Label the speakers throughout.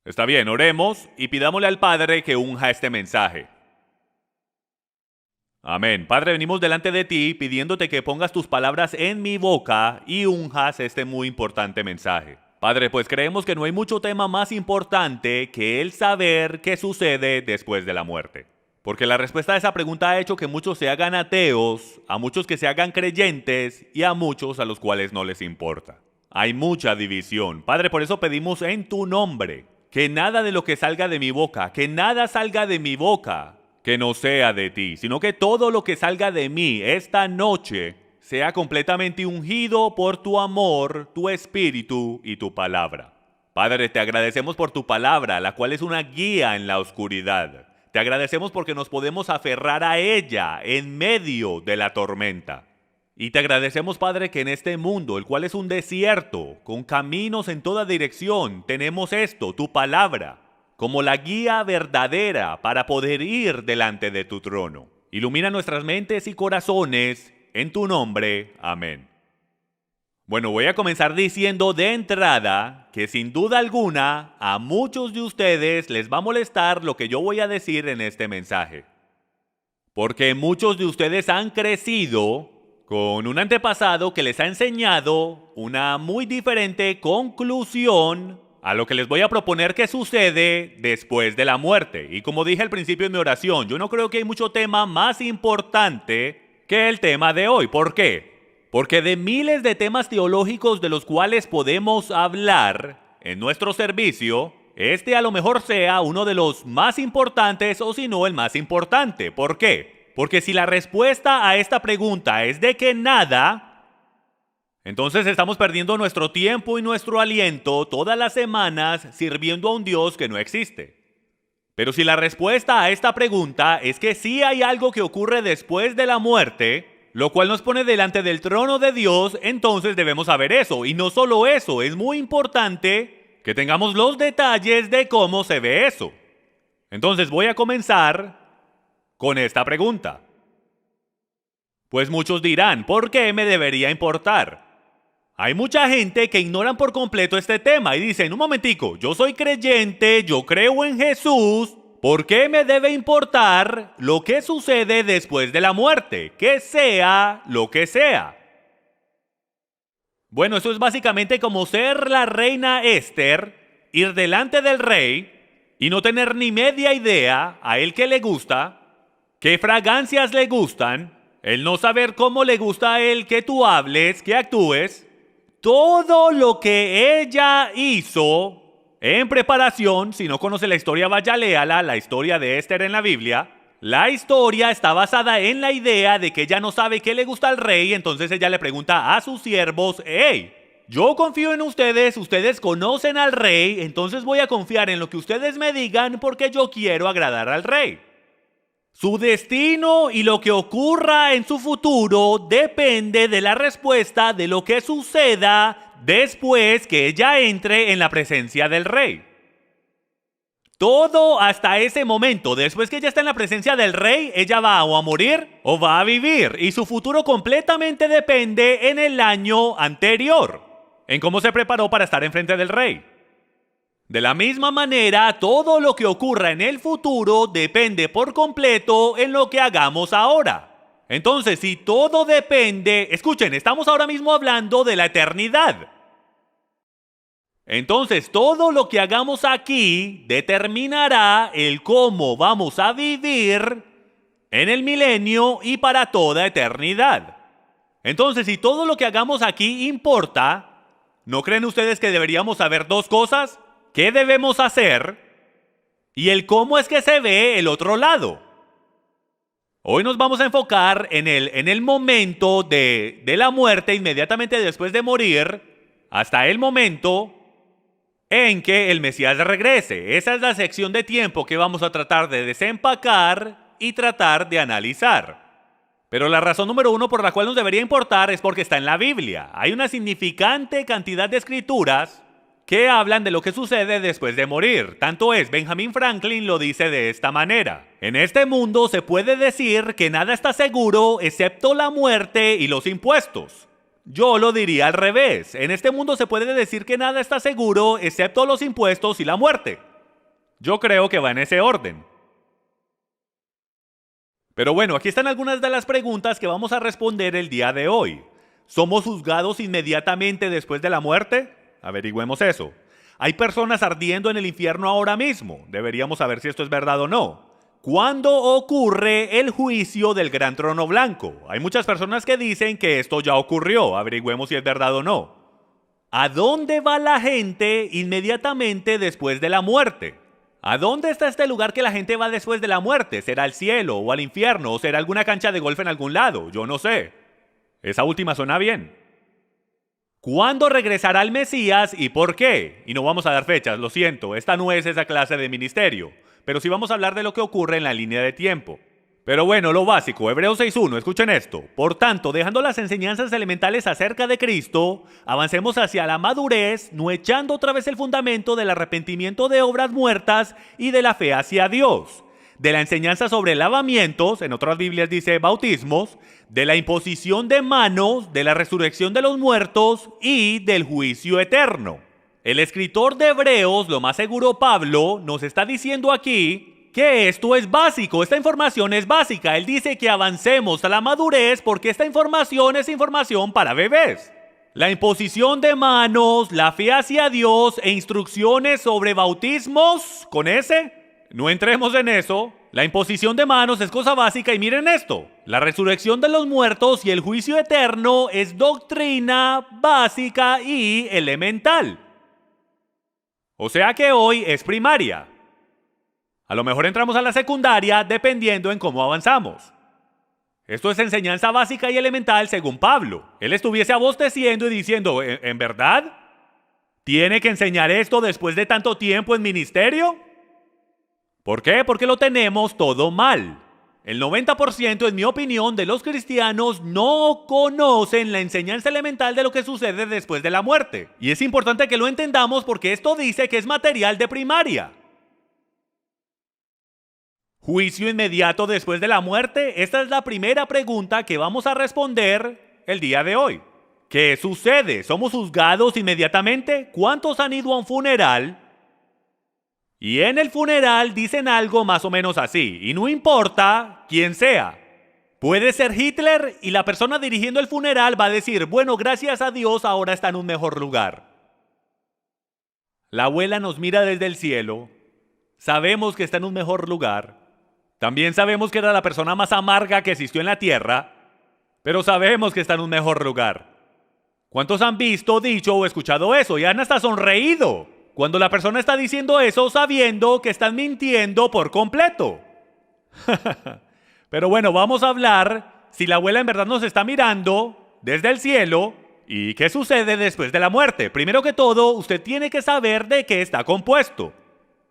Speaker 1: Está bien, oremos y pidámosle al Padre que unja este mensaje. Amén. Padre, venimos delante de ti pidiéndote que pongas tus palabras en mi boca y unjas este muy importante mensaje. Padre, pues creemos que no hay mucho tema más importante que el saber qué sucede después de la muerte. Porque la respuesta a esa pregunta ha hecho que muchos se hagan ateos, a muchos que se hagan creyentes y a muchos a los cuales no les importa. Hay mucha división. Padre, por eso pedimos en tu nombre que nada de lo que salga de mi boca, que nada salga de mi boca, que no sea de ti, sino que todo lo que salga de mí esta noche sea completamente ungido por tu amor, tu espíritu y tu palabra. Padre, te agradecemos por tu palabra, la cual es una guía en la oscuridad. Te agradecemos porque nos podemos aferrar a ella en medio de la tormenta. Y te agradecemos, Padre, que en este mundo, el cual es un desierto, con caminos en toda dirección, tenemos esto, tu palabra, como la guía verdadera para poder ir delante de tu trono. Ilumina nuestras mentes y corazones, en tu nombre. Amén. Bueno, voy a comenzar diciendo de entrada que sin duda alguna a muchos de ustedes les va a molestar lo que yo voy a decir en este mensaje. Porque muchos de ustedes han crecido con un antepasado que les ha enseñado una muy diferente conclusión a lo que les voy a proponer que sucede después de la muerte. Y como dije al principio de mi oración, yo no creo que hay mucho tema más importante que el tema de hoy. ¿Por qué? Porque de miles de temas teológicos de los cuales podemos hablar en nuestro servicio, este a lo mejor sea uno de los más importantes o si no el más importante. ¿Por qué? Porque si la respuesta a esta pregunta es de que nada, entonces estamos perdiendo nuestro tiempo y nuestro aliento todas las semanas sirviendo a un Dios que no existe. Pero si la respuesta a esta pregunta es que sí hay algo que ocurre después de la muerte, lo cual nos pone delante del trono de Dios, entonces debemos saber eso. Y no solo eso, es muy importante que tengamos los detalles de cómo se ve eso. Entonces voy a comenzar con esta pregunta. Pues muchos dirán, ¿por qué me debería importar? Hay mucha gente que ignoran por completo este tema y dicen, un momentico, yo soy creyente, yo creo en Jesús, ¿por qué me debe importar lo que sucede después de la muerte? Que sea lo que sea. Bueno, eso es básicamente como ser la reina Esther, ir delante del rey y no tener ni media idea a él que le gusta, qué fragancias le gustan, el no saber cómo le gusta a él que tú hables, que actúes, todo lo que ella hizo en preparación. Si no conoce la historia, vaya léala, la historia de Esther en la Biblia. La historia está basada en la idea de que ella no sabe qué le gusta al rey, entonces ella le pregunta a sus siervos, hey, yo confío en ustedes, ustedes conocen al rey, entonces voy a confiar en lo que ustedes me digan porque yo quiero agradar al rey. Su destino y lo que ocurra en su futuro depende de la respuesta de lo que suceda después que ella entre en la presencia del rey. Todo hasta ese momento, después que ella está en la presencia del rey, ella va o a morir o va a vivir. Y su futuro completamente depende en el año anterior, en cómo se preparó para estar enfrente del rey. De la misma manera, todo lo que ocurra en el futuro depende por completo en lo que hagamos ahora. Entonces, si todo depende, escuchen, estamos ahora mismo hablando de la eternidad. Entonces, todo lo que hagamos aquí determinará el cómo vamos a vivir en el milenio y para toda eternidad. Entonces, si todo lo que hagamos aquí importa, ¿no creen ustedes que deberíamos saber dos cosas? ¿Qué debemos hacer? Y el cómo es que se ve el otro lado. Hoy nos vamos a enfocar en el momento de la muerte, inmediatamente después de morir, hasta el momento en que el Mesías regrese. Esa es la sección de tiempo que vamos a tratar de desempacar y tratar de analizar. Pero la razón número uno por la cual nos debería importar es porque está en la Biblia. Hay una significante cantidad de escrituras que hablan de lo que sucede después de morir. Tanto es, Benjamin Franklin lo dice de esta manera. En este mundo se puede decir que nada está seguro excepto la muerte y los impuestos. Yo lo diría al revés. En este mundo se puede decir que nada está seguro excepto los impuestos y la muerte. Yo creo que va en ese orden. Pero bueno, aquí están algunas de las preguntas que vamos a responder el día de hoy. ¿Somos juzgados inmediatamente después de la muerte? Averigüemos eso. ¿Hay personas ardiendo en el infierno ahora mismo? Deberíamos saber si esto es verdad o no. ¿Cuándo ocurre el juicio del gran trono blanco? Hay muchas personas que dicen que esto ya ocurrió. Averigüemos si es verdad o no. ¿A dónde va la gente inmediatamente después de la muerte? ¿A dónde está este lugar que la gente va después de la muerte? ¿Será al cielo o al infierno? ¿O será alguna cancha de golf en algún lado? Yo no sé. Esa última suena bien. ¿Cuándo regresará el Mesías y por qué? Y no vamos a dar fechas, lo siento, esta no es esa clase de ministerio. Pero sí vamos a hablar de lo que ocurre en la línea de tiempo. Pero bueno, lo básico, Hebreos 6.1, escuchen esto. Por tanto, dejando las enseñanzas elementales acerca de Cristo, avancemos hacia la madurez, no echando otra vez el fundamento del arrepentimiento de obras muertas y de la fe hacia Dios. De la enseñanza sobre lavamientos, en otras Biblias dice bautismos, de la imposición de manos, de la resurrección de los muertos y del juicio eterno. El escritor de Hebreos, lo más seguro Pablo, nos está diciendo aquí que esto es básico, esta información es básica. Él dice que avancemos a la madurez porque esta información es información para bebés. La imposición de manos, la fe hacia Dios e instrucciones sobre bautismos, ¿con ese? No entremos en eso. La imposición de manos es cosa básica y miren esto. La resurrección de los muertos y el juicio eterno es doctrina básica y elemental. O sea que hoy es primaria. A lo mejor entramos a la secundaria dependiendo en cómo avanzamos. Esto es enseñanza básica y elemental según Pablo. Él estuviese abosteciendo y diciendo, ¿en verdad? ¿Tiene que enseñar esto después de tanto tiempo en ministerio? ¿Por qué? Porque lo tenemos todo mal. El 90%, en mi opinión, de los cristianos no conocen la enseñanza elemental de lo que sucede después de la muerte. Y es importante que lo entendamos porque esto dice que es material de primaria. ¿Juicio inmediato después de la muerte? Esta es la primera pregunta que vamos a responder el día de hoy. ¿Qué sucede? ¿Somos juzgados inmediatamente? ¿Cuántos han ido a un funeral? Y en el funeral dicen algo más o menos así, y no importa quién sea. Puede ser Hitler y la persona dirigiendo el funeral va a decir, bueno, gracias a Dios ahora está en un mejor lugar. La abuela nos mira desde el cielo, sabemos que está en un mejor lugar. También sabemos que era la persona más amarga que existió en la tierra, pero sabemos que está en un mejor lugar. ¿Cuántos han visto, dicho o escuchado eso y han hasta sonreído cuando la persona está diciendo eso sabiendo que están mintiendo por completo? Pero bueno, vamos a hablar si la abuela en verdad nos está mirando desde el cielo y qué sucede después de la muerte. Primero que todo, usted tiene que saber de qué está compuesto.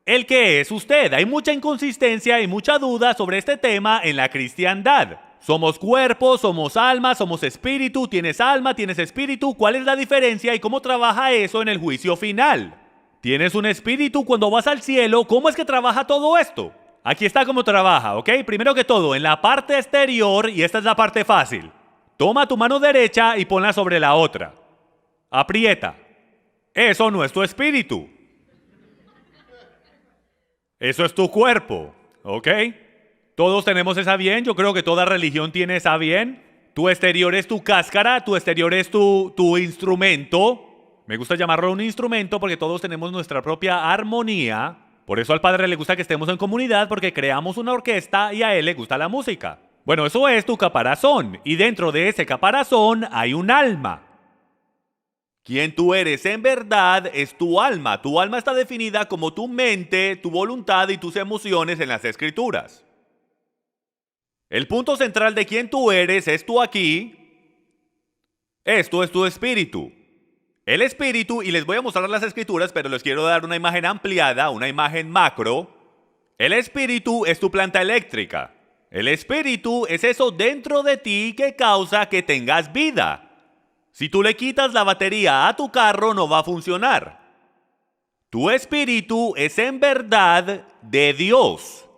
Speaker 1: El que es usted. Hay mucha inconsistencia y mucha duda sobre este tema en la cristiandad. Somos cuerpo, somos alma, somos espíritu. ¿Tienes alma? ¿Tienes espíritu? ¿Cuál es la diferencia y cómo trabaja eso en el juicio final? ¿Tienes un espíritu cuando vas al cielo? ¿Cómo es que trabaja todo esto? Aquí está cómo trabaja, ¿ok? Primero que todo, en la parte exterior, y esta es la parte fácil. Toma tu mano derecha y ponla sobre la otra. Aprieta. Eso no es tu espíritu. Eso es tu cuerpo, ¿ok? Todos tenemos esa bien, yo creo que toda religión tiene esa bien. Tu exterior es tu cáscara, tu exterior es tu instrumento. Me gusta llamarlo un instrumento porque todos tenemos nuestra propia armonía. Por eso al Padre le gusta que estemos en comunidad porque creamos una orquesta y a Él le gusta la música. Bueno, eso es tu caparazón y dentro de ese caparazón hay un alma. Quien tú eres en verdad es tu alma. Tu alma está definida como tu mente, tu voluntad y tus emociones en las Escrituras. El punto central de quién tú eres es tú aquí. Esto es tu espíritu. El espíritu, y les voy a mostrar las Escrituras, pero les quiero dar una imagen ampliada, una imagen macro. El espíritu es tu planta eléctrica. El espíritu es eso dentro de ti que causa que tengas vida. Si tú le quitas la batería a tu carro, no va a funcionar. Tu espíritu es en verdad de Dios.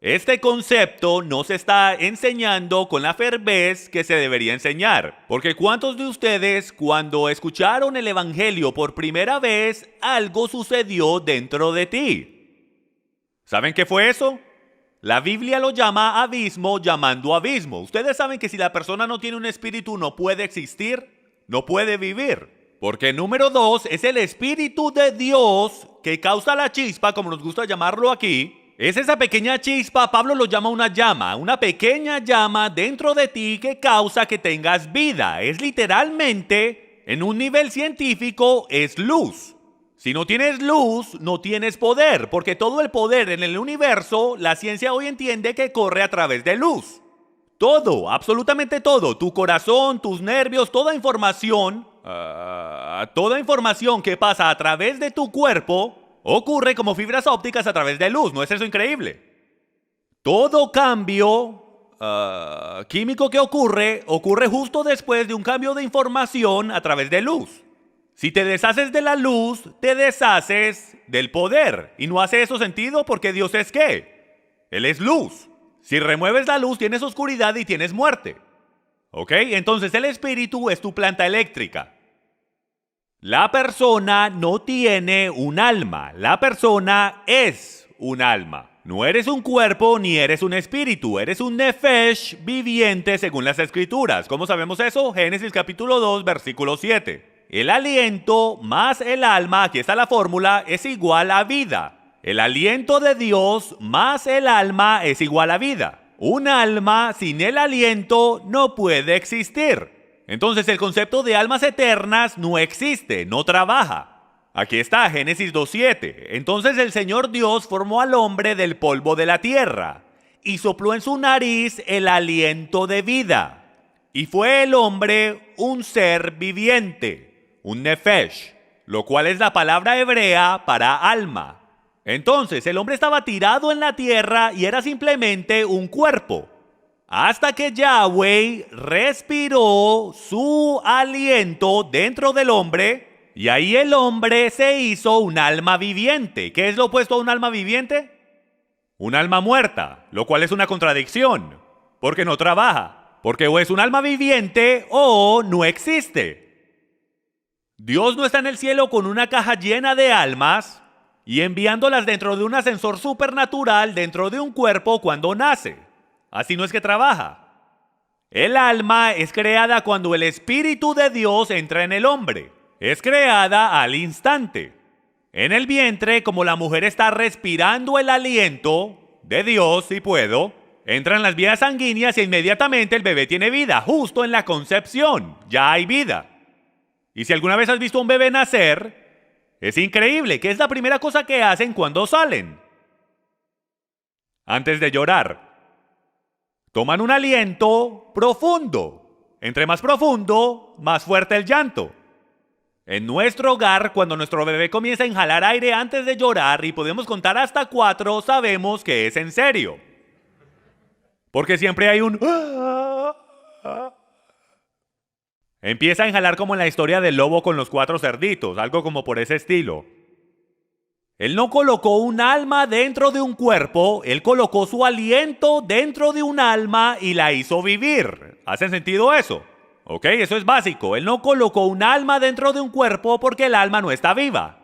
Speaker 1: Este concepto no se está enseñando con la fervez que se debería enseñar. Porque ¿cuántos de ustedes, cuando escucharon el Evangelio por primera vez, algo sucedió dentro de ti? ¿Saben qué fue eso? La Biblia lo llama abismo llamando abismo. Ustedes saben que si la persona no tiene un espíritu no puede existir, no puede vivir. Porque número 2 es el espíritu de Dios que causa la chispa, como nos gusta llamarlo aquí. Es esa pequeña chispa, Pablo lo llama una pequeña llama dentro de ti que causa que tengas vida. Es literalmente, en un nivel científico, es luz. Si no tienes luz, no tienes poder, porque todo el poder en el universo, la ciencia hoy entiende que corre a través de luz. Todo, absolutamente todo, tu corazón, tus nervios, toda información que pasa a través de tu cuerpo, ocurre como fibras ópticas a través de luz. ¿No es eso increíble? Todo cambio químico que ocurre justo después de un cambio de información a través de luz. Si te deshaces de la luz, te deshaces del poder. ¿Y no hace eso sentido? Porque Dios es ¿qué? Él es luz. Si remueves la luz, tienes oscuridad y tienes muerte. ¿Ok? Entonces el espíritu es tu planta eléctrica. La persona no tiene un alma. La persona es un alma. No eres un cuerpo ni eres un espíritu. Eres un nefesh viviente según las escrituras. ¿Cómo sabemos eso? Génesis capítulo 2, versículo 7. El aliento más el alma, aquí está la fórmula, es igual a vida. El aliento de Dios más el alma es igual a vida. Un alma sin el aliento no puede existir. Entonces el concepto de almas eternas no existe, no trabaja. Aquí está Génesis 2:7. Entonces el Señor Dios formó al hombre del polvo de la tierra y sopló en su nariz el aliento de vida. Y fue el hombre un ser viviente. Un nefesh, lo cual es la palabra hebrea para alma. Entonces el hombre estaba tirado en la tierra y era simplemente un cuerpo. Hasta que Yahweh respiró su aliento dentro del hombre y ahí el hombre se hizo un alma viviente. ¿Qué es lo opuesto a un alma viviente? Un alma muerta, lo cual es una contradicción, porque no trabaja, porque o es un alma viviente o no existe. Dios no está en el cielo con una caja llena de almas y enviándolas dentro de un ascensor supernatural dentro de un cuerpo cuando nace. Así no es que trabaja. El alma es creada cuando el Espíritu de Dios entra en el hombre. Es creada al instante. En el vientre, como la mujer está respirando el aliento de Dios, si puedo, entran las vías sanguíneas y inmediatamente el bebé tiene vida. Justo en la concepción, ya hay vida. Y si alguna vez has visto a un bebé nacer, es increíble, que es la primera cosa que hacen cuando salen. Antes de llorar, toman un aliento profundo. Entre más profundo, más fuerte el llanto. En nuestro hogar, cuando nuestro bebé comienza a inhalar aire antes de llorar y podemos contar hasta 4, sabemos que es en serio. Porque siempre hay un... Empieza a inhalar como en la historia del lobo con los 4 cerditos, algo como por ese estilo. Él no colocó un alma dentro de un cuerpo, él colocó su aliento dentro de un alma y la hizo vivir. ¿Hace sentido eso? Ok, eso es básico. Él no colocó un alma dentro de un cuerpo porque el alma no está viva.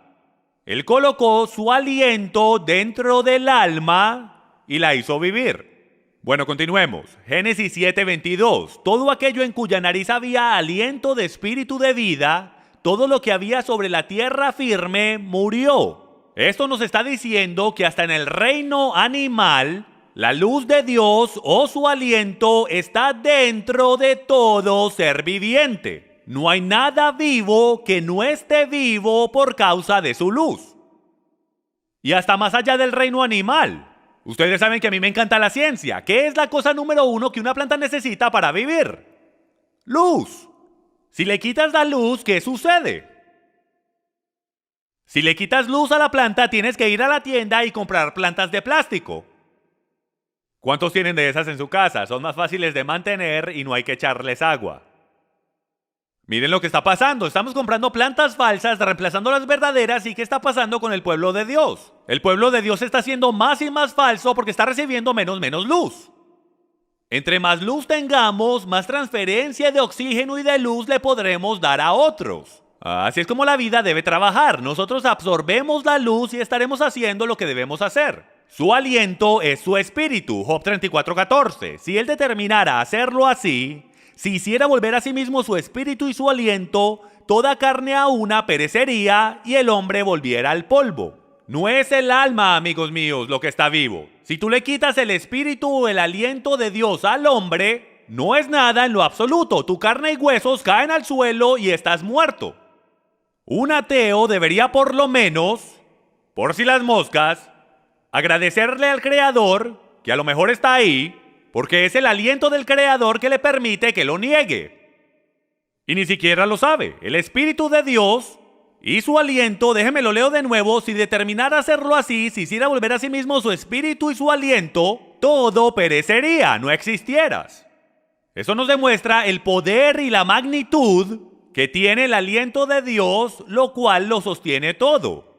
Speaker 1: Él colocó su aliento dentro del alma y la hizo vivir. Bueno, continuemos. Génesis 7:22. Todo aquello en cuya nariz había aliento de espíritu de vida, todo lo que había sobre la tierra firme, murió. Esto nos está diciendo que hasta en el reino animal, la luz de Dios o su aliento está dentro de todo ser viviente. No hay nada vivo que no esté vivo por causa de su luz. Y hasta más allá del reino animal. Ustedes saben que a mí me encanta la ciencia. ¿Qué es la cosa número 1 que una planta necesita para vivir? Luz. Si le quitas la luz, ¿qué sucede? Si le quitas luz a la planta, tienes que ir a la tienda y comprar plantas de plástico. ¿Cuántos tienen de esas en su casa? Son más fáciles de mantener y no hay que echarles agua. Miren lo que está pasando. Estamos comprando plantas falsas, reemplazando las verdaderas. ¿Y qué está pasando con el pueblo de Dios? El pueblo de Dios está siendo más y más falso porque está recibiendo menos luz. Entre más luz tengamos, más transferencia de oxígeno y de luz le podremos dar a otros. Así es como la vida debe trabajar. Nosotros absorbemos la luz y estaremos haciendo lo que debemos hacer. Su aliento es su espíritu. Job 34:14. Si él determinara hacerlo así, si hiciera volver a sí mismo su espíritu y su aliento, toda carne a una perecería y el hombre volviera al polvo. No es el alma, amigos míos, lo que está vivo. Si tú le quitas el espíritu o el aliento de Dios al hombre, no es nada en lo absoluto. Tu carne y huesos caen al suelo y estás muerto. Un ateo debería por lo menos, por si las moscas, agradecerle al Creador, que a lo mejor está ahí, porque es el aliento del Creador que le permite que lo niegue. Y ni siquiera lo sabe. El Espíritu de Dios y su aliento, déjeme lo leo de nuevo, si determinara hacerlo así, si hiciera volver a sí mismo su espíritu y su aliento, todo perecería, no existieras. Eso nos demuestra el poder y la magnitud que tiene el aliento de Dios, lo cual lo sostiene todo.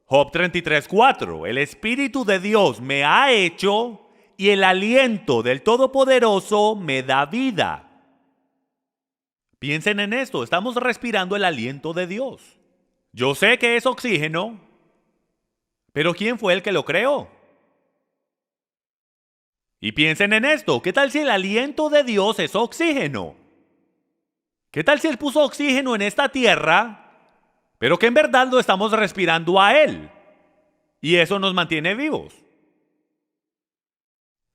Speaker 1: Job 33:4, el Espíritu de Dios me ha hecho y el aliento del Todopoderoso me da vida. Piensen en esto, estamos respirando el aliento de Dios. Yo sé que es oxígeno, pero ¿quién fue el que lo creó? Y piensen en esto, ¿qué tal si el aliento de Dios es oxígeno? ¿Qué tal si Él puso oxígeno en esta tierra, pero que en verdad lo estamos respirando a Él? Y eso nos mantiene vivos.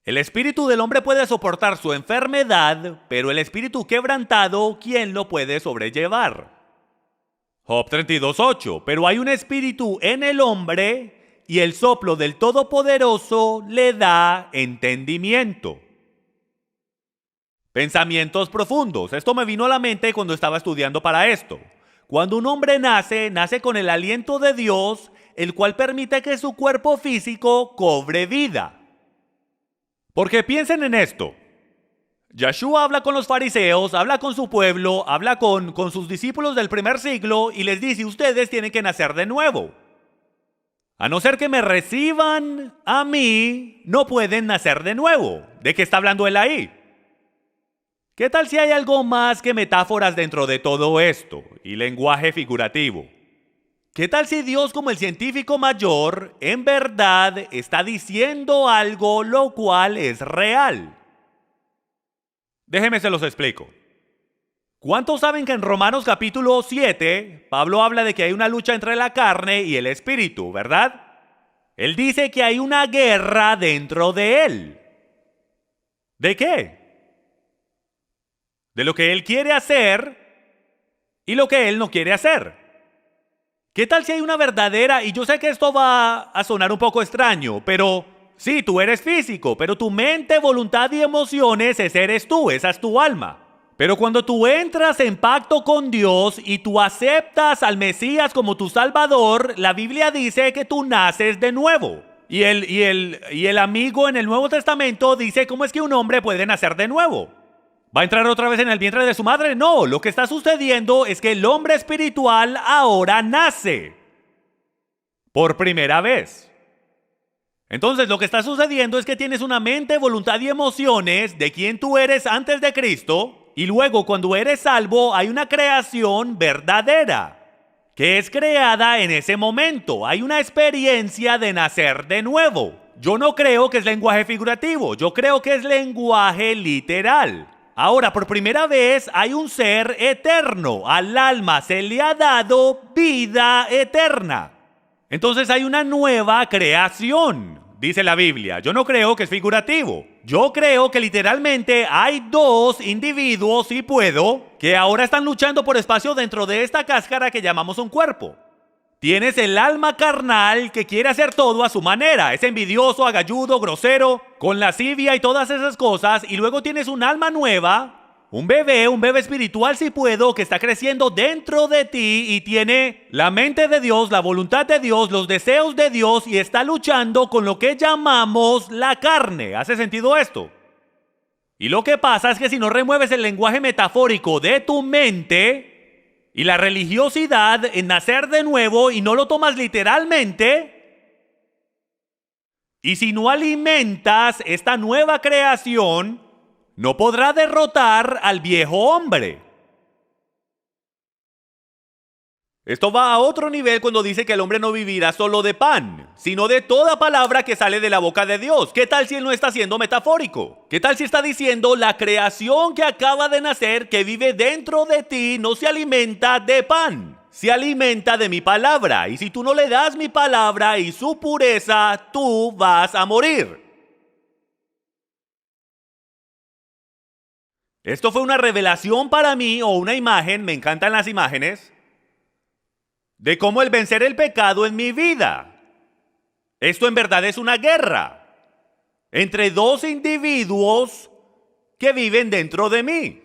Speaker 1: El espíritu del hombre puede soportar su enfermedad, pero el espíritu quebrantado, ¿quién lo puede sobrellevar? Job 32:8, pero hay un espíritu en el hombre y el soplo del Todopoderoso le da entendimiento. Pensamientos profundos. Esto me vino a la mente cuando estaba estudiando para esto. Cuando un hombre nace con el aliento de Dios, el cual permite que su cuerpo físico cobre vida. Porque piensen en esto. Yeshua habla con los fariseos, habla con su pueblo, habla con sus discípulos del primer siglo y les dice, ustedes tienen que nacer de nuevo. A no ser que me reciban a mí, no pueden nacer de nuevo. ¿De qué está hablando él ahí? ¿Qué tal si hay algo más que metáforas dentro de todo esto y lenguaje figurativo? ¿Qué tal si Dios, como el científico mayor, en verdad está diciendo algo lo cual es real? Déjenme se los explico. ¿Cuántos saben que en Romanos capítulo 7, Pablo habla de que hay una lucha entre la carne y el espíritu, ¿verdad? Él dice que hay una guerra dentro de él. ¿De qué? De lo que él quiere hacer y lo que él no quiere hacer. ¿Qué tal si hay una verdadera, y yo sé que esto va a sonar un poco extraño, pero sí, tú eres físico, pero tu mente, voluntad y emociones, ese eres tú, esa es tu alma. Pero cuando tú entras en pacto con Dios y tú aceptas al Mesías como tu Salvador, la Biblia dice que tú naces de nuevo. Y el amigo en el Nuevo Testamento dice cómo es que un hombre puede nacer de nuevo. ¿Va a entrar otra vez en el vientre de su madre? No, lo que está sucediendo es que el hombre espiritual ahora nace por primera vez. Entonces lo que está sucediendo es que tienes una mente, voluntad y emociones de quien tú eres antes de Cristo, y luego cuando eres salvo hay una creación verdadera que es creada en ese momento. Hay una experiencia de nacer de nuevo. Yo no creo que es lenguaje figurativo, yo creo que es lenguaje literal. Ahora, por primera vez hay un ser eterno. Al alma se le ha dado vida eterna. Entonces hay una nueva creación, dice la Biblia. Yo no creo que es figurativo. Yo creo que literalmente hay dos individuos, si puedo, que ahora están luchando por espacio dentro de esta cáscara que llamamos un cuerpo. Tienes el alma carnal que quiere hacer todo a su manera. Es envidioso, agalludo, grosero, con lascivia y todas esas cosas. Y luego tienes un alma nueva, un bebé espiritual si puedo, que está creciendo dentro de ti y tiene la mente de Dios, la voluntad de Dios, los deseos de Dios y está luchando con lo que llamamos la carne. ¿Hace sentido esto? Y lo que pasa es que si no remueves el lenguaje metafórico de tu mente y la religiosidad en nacer de nuevo y no lo tomas literalmente, y si no alimentas esta nueva creación, no podrá derrotar al viejo hombre. Esto va a otro nivel cuando dice que el hombre no vivirá solo de pan, sino de toda palabra que sale de la boca de Dios. ¿Qué tal si él no está siendo metafórico? ¿Qué tal si está diciendo la creación que acaba de nacer, que vive dentro de ti, no se alimenta de pan? Se alimenta de mi palabra, y si tú no le das mi palabra y su pureza, tú vas a morir. Esto fue una revelación para mí, o una imagen, me encantan las imágenes, de cómo el vencer el pecado en mi vida. Esto en verdad es una guerra entre dos individuos que viven dentro de mí.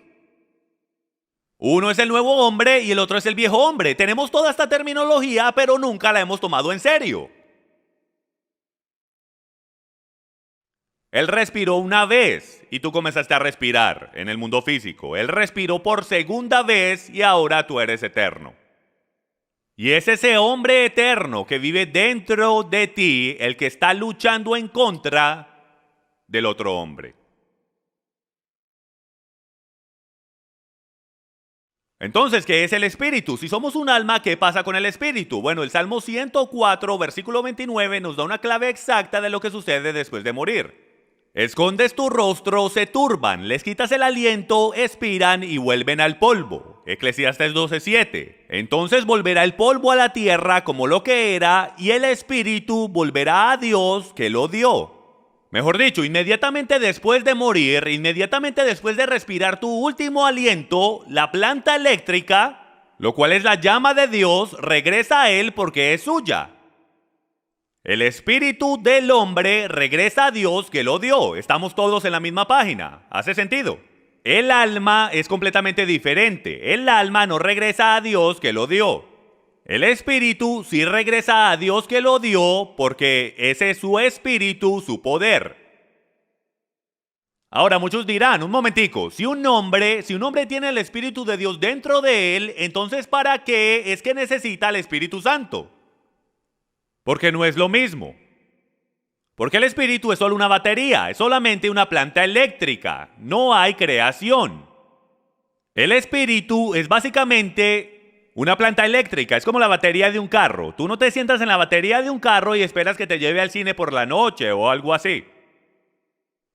Speaker 1: Uno es el nuevo hombre y el otro es el viejo hombre. Tenemos toda esta terminología, pero nunca la hemos tomado en serio. Él respiró una vez y tú comenzaste a respirar en el mundo físico. Él respiró por segunda vez y ahora tú eres eterno. Y es ese hombre eterno que vive dentro de ti el que está luchando en contra del otro hombre. Entonces, ¿qué es el espíritu? Si somos un alma, ¿qué pasa con el espíritu? Bueno, el Salmo 104, versículo 29 nos da una clave exacta de lo que sucede después de morir. Escondes tu rostro, se turban, les quitas el aliento, expiran y vuelven al polvo. Eclesiastés 12:7. Entonces volverá el polvo a la tierra como lo que era, y el espíritu volverá a Dios que lo dio. Mejor dicho, inmediatamente después de morir, inmediatamente después de respirar tu último aliento, la planta eléctrica, lo cual es la llama de Dios, regresa a él porque es suya. El espíritu del hombre regresa a Dios que lo dio. Estamos todos en la misma página. ¿Hace sentido? El alma es completamente diferente. El alma no regresa a Dios que lo dio. El espíritu sí regresa a Dios que lo dio porque ese es su espíritu, su poder. Ahora muchos dirán, un momentico, si un hombre tiene el espíritu de Dios dentro de él, entonces ¿para qué es que necesita el Espíritu Santo? Porque no es lo mismo. Porque el espíritu es solo una batería, es solamente una planta eléctrica, no hay creación. El espíritu es básicamente una planta eléctrica, es como la batería de un carro. Tú no te sientas en la batería de un carro y esperas que te lleve al cine por la noche o algo así.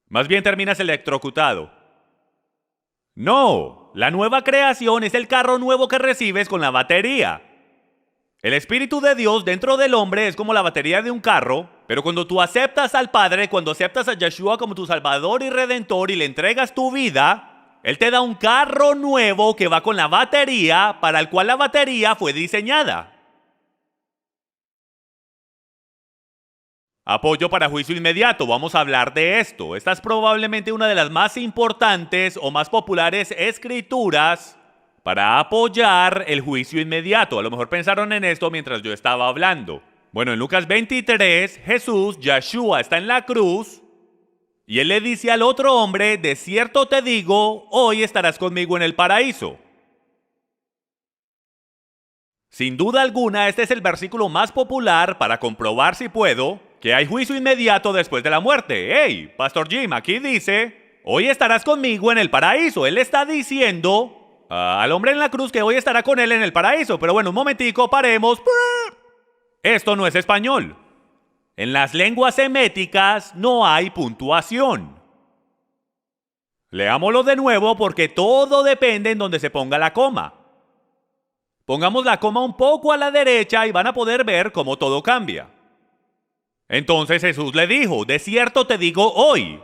Speaker 1: Más bien terminas electrocutado. No, la nueva creación es el carro nuevo que recibes con la batería. El Espíritu de Dios dentro del hombre es como la batería de un carro, pero cuando tú aceptas al Padre, cuando aceptas a Yeshua como tu Salvador y Redentor y le entregas tu vida, Él te da un carro nuevo que va con la batería, para el cual la batería fue diseñada. Apoyo para juicio inmediato, vamos a hablar de esto. Esta es probablemente una de las más importantes o más populares escrituras para apoyar el juicio inmediato. A lo mejor pensaron en esto mientras yo estaba hablando. Bueno, en Lucas 23, Jesús, Yeshua, está en la cruz y él le dice al otro hombre, de cierto te digo, hoy estarás conmigo en el paraíso. Sin duda alguna, este es el versículo más popular para comprobar, si puedo, que hay juicio inmediato después de la muerte. ¡Hey, Pastor Jim, aquí dice, hoy estarás conmigo en el paraíso! Él está diciendo al hombre en la cruz que hoy estará con él en el paraíso. Pero bueno, un momentico, paremos. Esto no es español. En las lenguas seméticas no hay puntuación. Leámoslo de nuevo porque todo depende en donde se ponga la coma. Pongamos la coma un poco a la derecha y van a poder ver cómo todo cambia. Entonces Jesús le dijo, de cierto te digo hoy,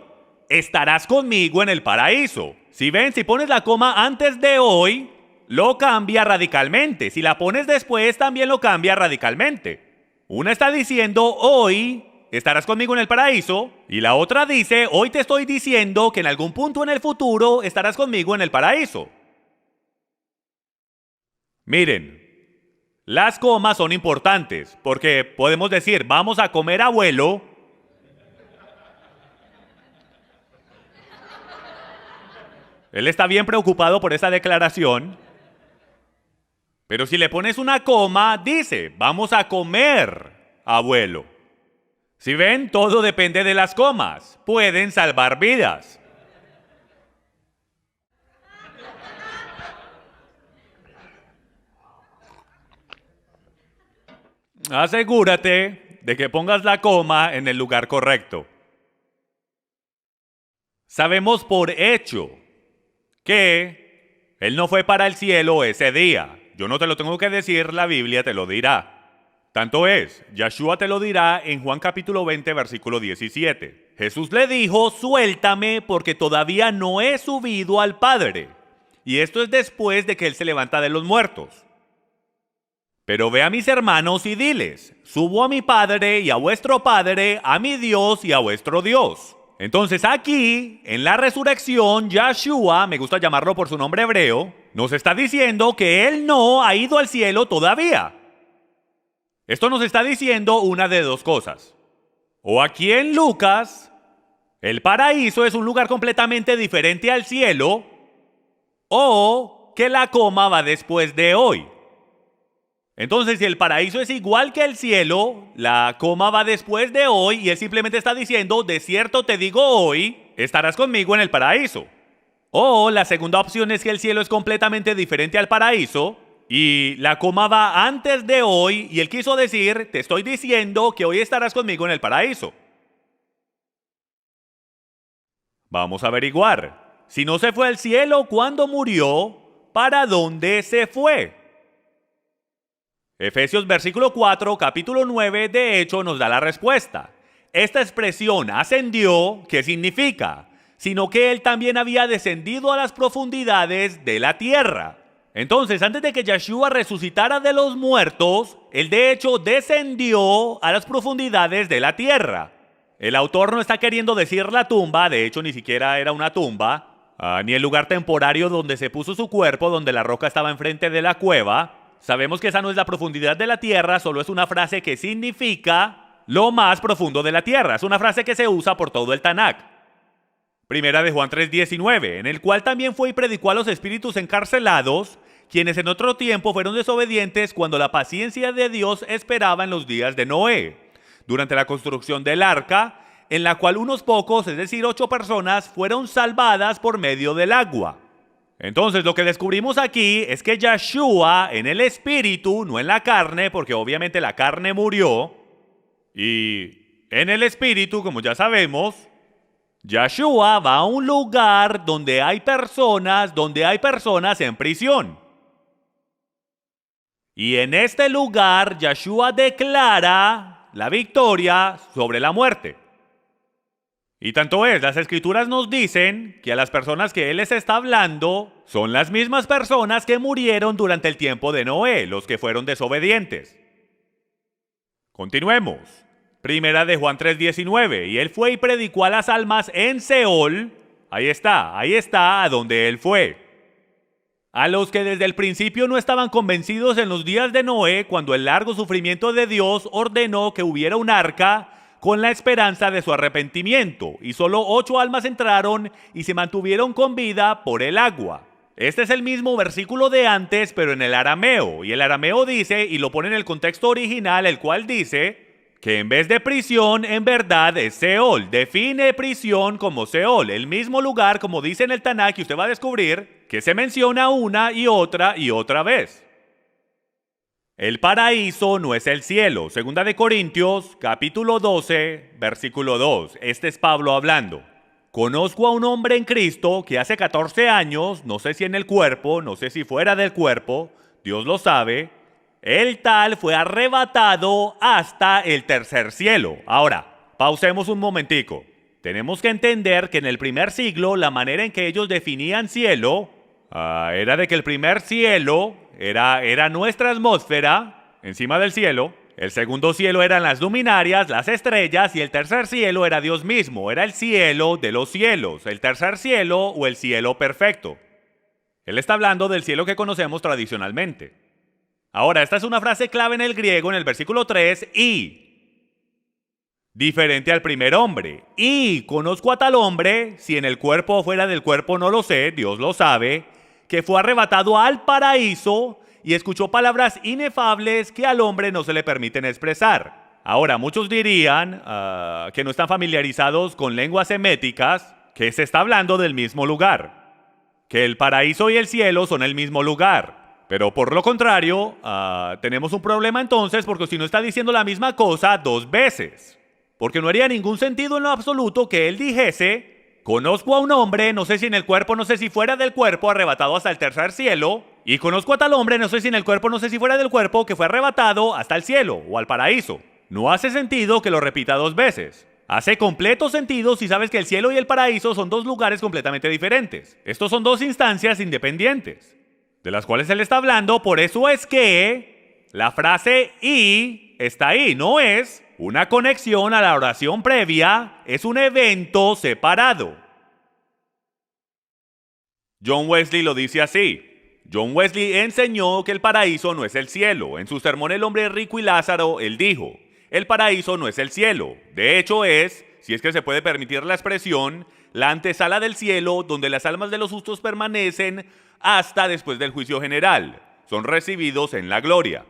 Speaker 1: estarás conmigo en el paraíso. Si ven, si pones la coma antes de hoy, lo cambia radicalmente. Si la pones después, también lo cambia radicalmente. Una está diciendo, hoy estarás conmigo en el paraíso, y la otra dice, hoy te estoy diciendo que en algún punto en el futuro estarás conmigo en el paraíso. Miren, las comas son importantes, porque podemos decir, vamos a comer abuelo, él está bien preocupado por esa declaración, pero si le pones una coma, dice, vamos a comer abuelo. Si ven, todo depende de las comas, pueden salvar vidas. Asegúrate de que pongas la coma en el lugar correcto. Sabemos por hecho que Él no fue para el cielo ese día. Yo no te lo tengo que decir, la Biblia te lo dirá. Tanto es, Yeshua te lo dirá en Juan capítulo 20, versículo 17. Jesús le dijo, suéltame porque todavía no he subido al Padre. Y esto es después de que Él se levanta de los muertos. Pero ve a mis hermanos y diles, subo a mi Padre y a vuestro Padre, a mi Dios y a vuestro Dios. Entonces aquí, en la resurrección, Yeshua, me gusta llamarlo por su nombre hebreo, nos está diciendo que Él no ha ido al cielo todavía. Esto nos está diciendo una de dos cosas. O aquí en Lucas, el paraíso es un lugar completamente diferente al cielo, o que la coma va después de hoy. Entonces, si el paraíso es igual que el cielo, la coma va después de hoy y Él simplemente está diciendo, de cierto te digo hoy, estarás conmigo en el paraíso. O la segunda opción es que el cielo es completamente diferente al paraíso y la coma va antes de hoy y Él quiso decir, te estoy diciendo que hoy estarás conmigo en el paraíso. Vamos a averiguar. Si no se fue al cielo, ¿cuándo murió? ¿Para dónde se fue? Efesios versículo 4, capítulo 9, de hecho nos da la respuesta. Esta expresión ascendió, ¿qué significa? Sino que Él también había descendido a las profundidades de la tierra. Entonces, antes de que Yeshua resucitara de los muertos, Él de hecho descendió a las profundidades de la tierra. El autor no está queriendo decir la tumba, de hecho ni siquiera era una tumba, ni el lugar temporario donde se puso su cuerpo, donde la roca estaba enfrente de la cueva. Sabemos que esa no es la profundidad de la tierra, solo es una frase que significa lo más profundo de la tierra. Es una frase que se usa por todo el Tanakh. Primera de Juan 3:19, en el cual también fue y predicó a los espíritus encarcelados, quienes en otro tiempo fueron desobedientes cuando la paciencia de Dios esperaba en los días de Noé, durante la construcción del arca, en la cual unos pocos, es decir, 8 personas, fueron salvadas por medio del agua. Entonces lo que descubrimos aquí es que Yeshua en el espíritu, no en la carne, porque obviamente la carne murió, y en el espíritu, como ya sabemos, Yeshua va a un lugar donde hay personas en prisión. Y en este lugar Yeshua declara la victoria sobre la muerte. Y tanto es, las escrituras nos dicen que a las personas que Él les está hablando son las mismas personas que murieron durante el tiempo de Noé, los que fueron desobedientes. Continuemos. Primera de Juan 3:19, y Él fue y predicó a las almas en Seol, ahí está a donde Él fue. A los que desde el principio no estaban convencidos en los días de Noé, cuando el largo sufrimiento de Dios ordenó que hubiera un arca, con la esperanza de su arrepentimiento, y solo 8 almas entraron y se mantuvieron con vida por el agua. Este es el mismo versículo de antes, pero en el arameo, y el arameo dice, y lo pone en el contexto original, el cual dice que en vez de prisión, en verdad es Seol. Define prisión como Seol, el mismo lugar, como dice en el Tanakh, que usted va a descubrir, que se menciona una y otra vez. El paraíso no es el cielo. Segunda de Corintios, capítulo 12, versículo 2. Este es Pablo hablando. Conozco a un hombre en Cristo que hace 14 años, no sé si en el cuerpo, no sé si fuera del cuerpo, Dios lo sabe, el tal fue arrebatado hasta el tercer cielo. Ahora, pausemos un momentico. Tenemos que entender que en el primer siglo la manera en que ellos definían cielo era de que el primer cielo era nuestra atmósfera encima del cielo, el segundo cielo eran las luminarias, las estrellas, y el tercer cielo era Dios mismo, era el cielo de los cielos, el tercer cielo o el cielo perfecto. Él está hablando del cielo que conocemos tradicionalmente. Ahora, esta es una frase clave en el griego, en el versículo 3, y diferente al primer hombre. Y conozco a tal hombre, si en el cuerpo o fuera del cuerpo no lo sé, Dios lo sabe, que fue arrebatado al paraíso y escuchó palabras inefables que al hombre no se le permiten expresar. Ahora, muchos dirían que no están familiarizados con lenguas seméticas, que se está hablando del mismo lugar, que el paraíso y el cielo son el mismo lugar. Pero por lo contrario, tenemos un problema entonces porque si no está diciendo la misma cosa dos veces. Porque no haría ningún sentido en lo absoluto que él dijese: conozco a un hombre, no sé si en el cuerpo, no sé si fuera del cuerpo, arrebatado hasta el tercer cielo. Y conozco a tal hombre, no sé si en el cuerpo, no sé si fuera del cuerpo, que fue arrebatado hasta el cielo o al paraíso. No hace sentido que lo repita dos veces. Hace completo sentido si sabes que el cielo y el paraíso son dos lugares completamente diferentes. Estos son dos instancias independientes, de las cuales él está hablando. Por eso es que la frase "y" está ahí. No es una conexión a la oración previa, es un evento separado. John Wesley lo dice así. John Wesley enseñó que el paraíso no es el cielo. En su sermón El hombre rico y Lázaro, él dijo: el paraíso no es el cielo. De hecho es, si es que se puede permitir la expresión, la antesala del cielo, donde las almas de los justos permanecen hasta después del juicio general. Son recibidos en la gloria.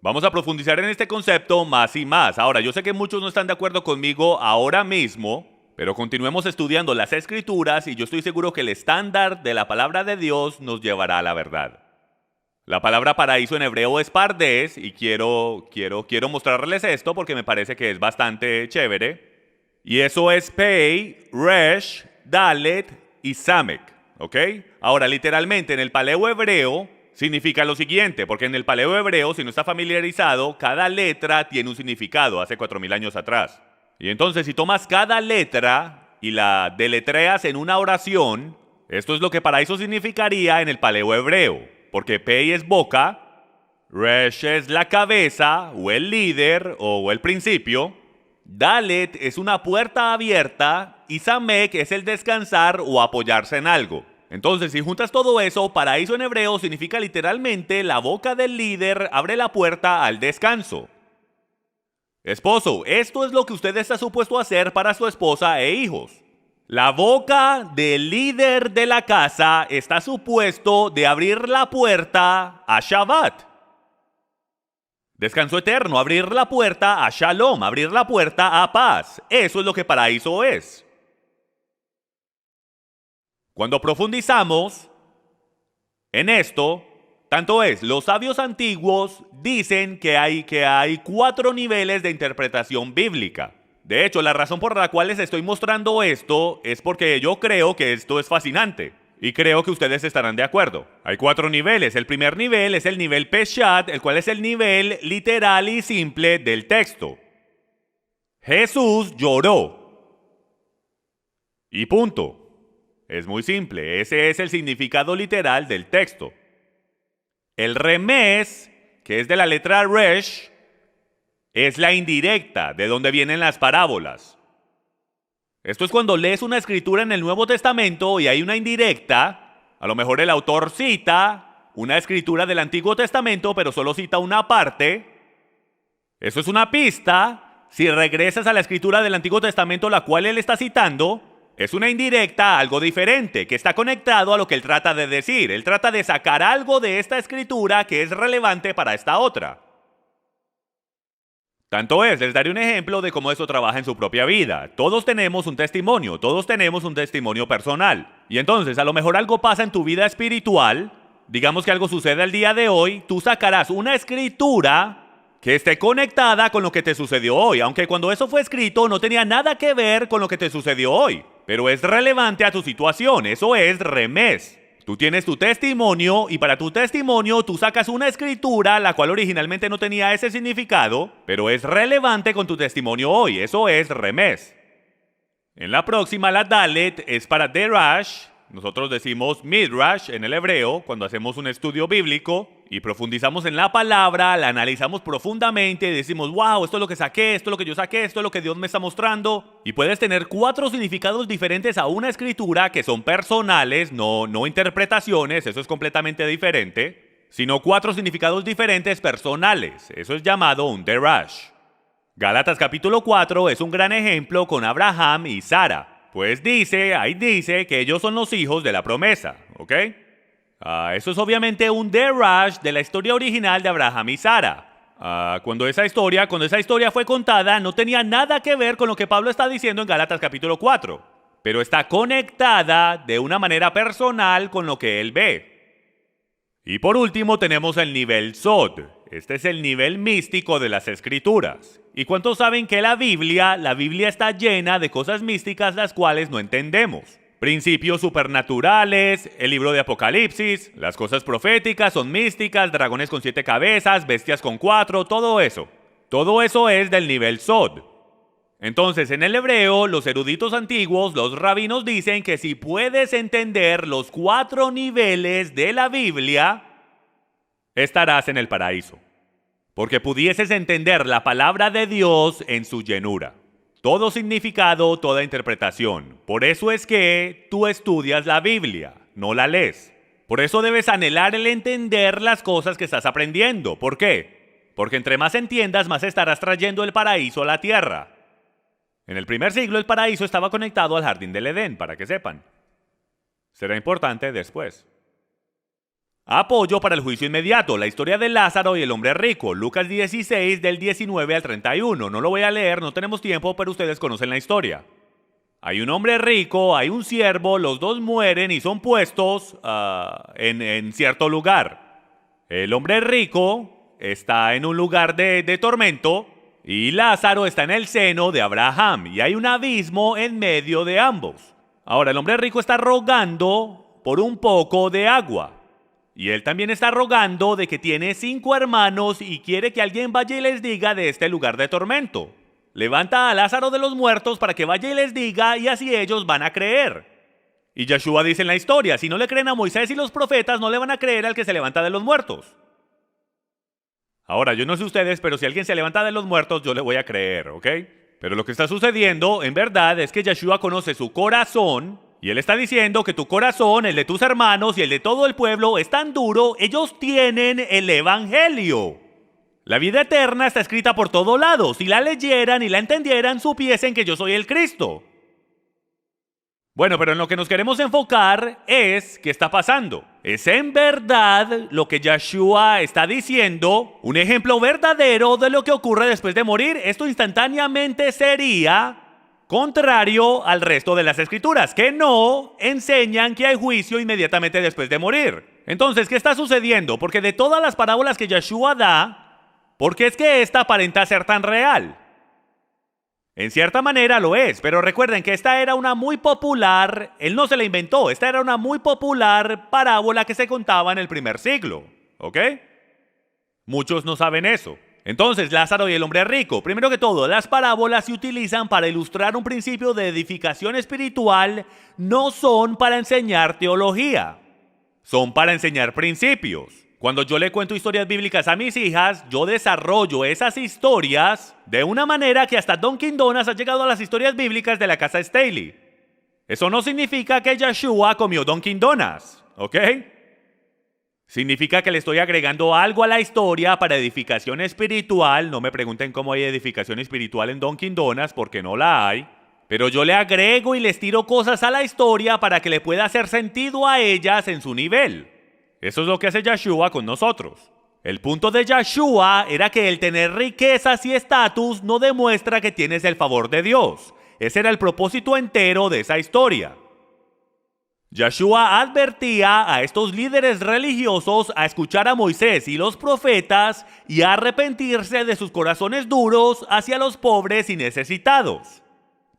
Speaker 1: Vamos a profundizar en este concepto más y más. Ahora, yo sé que muchos no están de acuerdo conmigo ahora mismo, pero continuemos estudiando las Escrituras y yo estoy seguro que el estándar de la palabra de Dios nos llevará a la verdad. La palabra paraíso en hebreo es pardes y quiero mostrarles esto porque me parece que es bastante chévere. Y eso es Pei, Resh, Dalet y Samek, ¿ok? Ahora, literalmente en el paleo hebreo significa lo siguiente, porque en el paleo hebreo, si no está familiarizado, cada letra tiene un significado hace 4000 años atrás. Y entonces si tomas cada letra y la deletreas en una oración, esto es lo que paraíso significaría en el paleo hebreo. Porque Pei es boca, Resh es la cabeza, o el líder, o el principio, Dalet es una puerta abierta, y Samek es el descansar o apoyarse en algo. Entonces, si juntas todo eso, paraíso en hebreo significa literalmente la boca del líder abre la puerta al descanso. Esposo, esto es lo que usted está supuesto a hacer para su esposa e hijos. La boca del líder de la casa está supuesto de abrir la puerta a Shabbat. Descanso eterno, abrir la puerta a Shalom, abrir la puerta a paz. Eso es lo que paraíso es. Cuando profundizamos en esto, tanto es, los sabios antiguos dicen que hay 4 niveles de interpretación bíblica. De hecho, la razón por la cual les estoy mostrando esto es porque yo creo que esto es fascinante. Y creo que ustedes estarán de acuerdo. Hay 4 niveles. El primer nivel es el nivel Peshat, el cual es el nivel literal y simple del texto. Jesús lloró. Y punto. Es muy simple. Ese es el significado literal del texto. El remés, que es de la letra Resh, es la indirecta, de donde vienen las parábolas. Esto es cuando lees una escritura en el Nuevo Testamento y hay una indirecta. A lo mejor el autor cita una escritura del Antiguo Testamento, pero solo cita una parte. Eso es una pista. Si regresas a la escritura del Antiguo Testamento, la cual él está citando, es una indirecta a algo diferente, que está conectado a lo que él trata de decir. Él trata de sacar algo de esta escritura que es relevante para esta otra. Tanto es, les daré un ejemplo de cómo eso trabaja en su propia vida. Todos tenemos un testimonio personal. Y entonces, a lo mejor algo pasa en tu vida espiritual, digamos que algo sucede el día de hoy, tú sacarás una escritura que esté conectada con lo que te sucedió hoy, aunque cuando eso fue escrito no tenía nada que ver con lo que te sucedió hoy, pero es relevante a tu situación, eso es remés. Tú tienes tu testimonio y para tu testimonio tú sacas una escritura la cual originalmente no tenía ese significado, pero es relevante con tu testimonio hoy. Eso es remés. En la próxima, la Dalet es para Derash. Nosotros decimos Midrash en el hebreo cuando hacemos un estudio bíblico y profundizamos en la palabra, la analizamos profundamente y decimos, wow, esto es lo que saqué, esto es lo que yo saqué, esto es lo que Dios me está mostrando. Y puedes tener 4 significados diferentes a una escritura que son personales, no interpretaciones, eso es completamente diferente, sino 4 significados diferentes personales. Eso es llamado un Derash. Gálatas capítulo 4 es un gran ejemplo con Abraham y Sara. Pues ahí dice que ellos son los hijos de la promesa, ¿ok? Eso es obviamente un derash de la historia original de Abraham y Sara. Cuando esa historia fue contada, no tenía nada que ver con lo que Pablo está diciendo en Gálatas capítulo 4, pero está conectada de una manera personal con lo que él ve. Y por último tenemos el nivel Sod. Este es el nivel místico de las escrituras. ¿Y cuántos saben que la Biblia está llena de cosas místicas las cuales no entendemos? Principios supernaturales, el libro de Apocalipsis, las cosas proféticas son místicas, dragones con 7 cabezas, bestias con 4, todo eso. Todo eso es del nivel Sod. Entonces, en el hebreo, los eruditos antiguos, los rabinos dicen que si puedes entender los 4 niveles de la Biblia, estarás en el paraíso. Porque pudieses entender la palabra de Dios en su llenura. Todo significado, toda interpretación. Por eso es que tú estudias la Biblia, no la lees. Por eso debes anhelar el entender las cosas que estás aprendiendo. ¿Por qué? Porque entre más entiendas, más estarás trayendo el paraíso a la tierra. En el primer siglo el paraíso estaba conectado al jardín del Edén, para que sepan. Será importante después. Apoyo para el juicio inmediato, la historia de Lázaro y el hombre rico, Lucas 16 del 19 al 31. No lo voy a leer, no tenemos tiempo, pero ustedes conocen la historia. Hay un hombre rico, hay un siervo, los dos mueren y son puestos en cierto lugar. El hombre rico está en un lugar de tormento y Lázaro está en el seno de Abraham y hay un abismo en medio de ambos. Ahora, el hombre rico está rogando por un poco de agua. Y él también está rogando de que tiene 5 hermanos y quiere que alguien vaya y les diga de este lugar de tormento. Levanta a Lázaro de los muertos para que vaya y les diga y así ellos van a creer. Y Yeshua dice en la historia, si no le creen a Moisés y los profetas, no le van a creer al que se levanta de los muertos. Ahora, yo no sé ustedes, pero si alguien se levanta de los muertos, yo le voy a creer, ¿ok? Pero lo que está sucediendo, en verdad, es que Yeshua conoce su corazón. Y él está diciendo que tu corazón, el de tus hermanos y el de todo el pueblo es tan duro, ellos tienen el evangelio. La vida eterna está escrita por todos lados. Si la leyeran y la entendieran, supiesen que yo soy el Cristo. Bueno, pero en lo que nos queremos enfocar es qué está pasando. Es en verdad lo que Yeshua está diciendo, un ejemplo verdadero de lo que ocurre después de morir. Esto instantáneamente sería contrario al resto de las escrituras, que no enseñan que hay juicio inmediatamente después de morir. Entonces, ¿qué está sucediendo? Porque de todas las parábolas que Yeshua da, ¿por qué es que esta aparenta ser tan real? En cierta manera lo es, pero recuerden que esta era una muy popular, él no se la inventó, esta era una muy popular parábola que se contaba en el primer siglo, ¿ok? Muchos no saben eso. Entonces, Lázaro y el hombre rico. Primero que todo, las parábolas se utilizan para ilustrar un principio de edificación espiritual, no son para enseñar teología, son para enseñar principios. Cuando yo le cuento historias bíblicas a mis hijas, yo desarrollo esas historias de una manera que hasta Dunkin' Donuts ha llegado a las historias bíblicas de la casa Staley. Eso no significa que Yeshua comió Dunkin' Donuts, ¿ok? Significa que le estoy agregando algo a la historia para edificación espiritual. No me pregunten cómo hay edificación espiritual en Dunkin' Donuts, porque no la hay. Pero yo le agrego y les tiro cosas a la historia para que le pueda hacer sentido a ellas en su nivel. Eso es lo que hace Yeshua con nosotros. El punto de Yeshua era que el tener riquezas y estatus no demuestra que tienes el favor de Dios. Ese era el propósito entero de esa historia. Yeshua advertía a estos líderes religiosos a escuchar a Moisés y los profetas y a arrepentirse de sus corazones duros hacia los pobres y necesitados.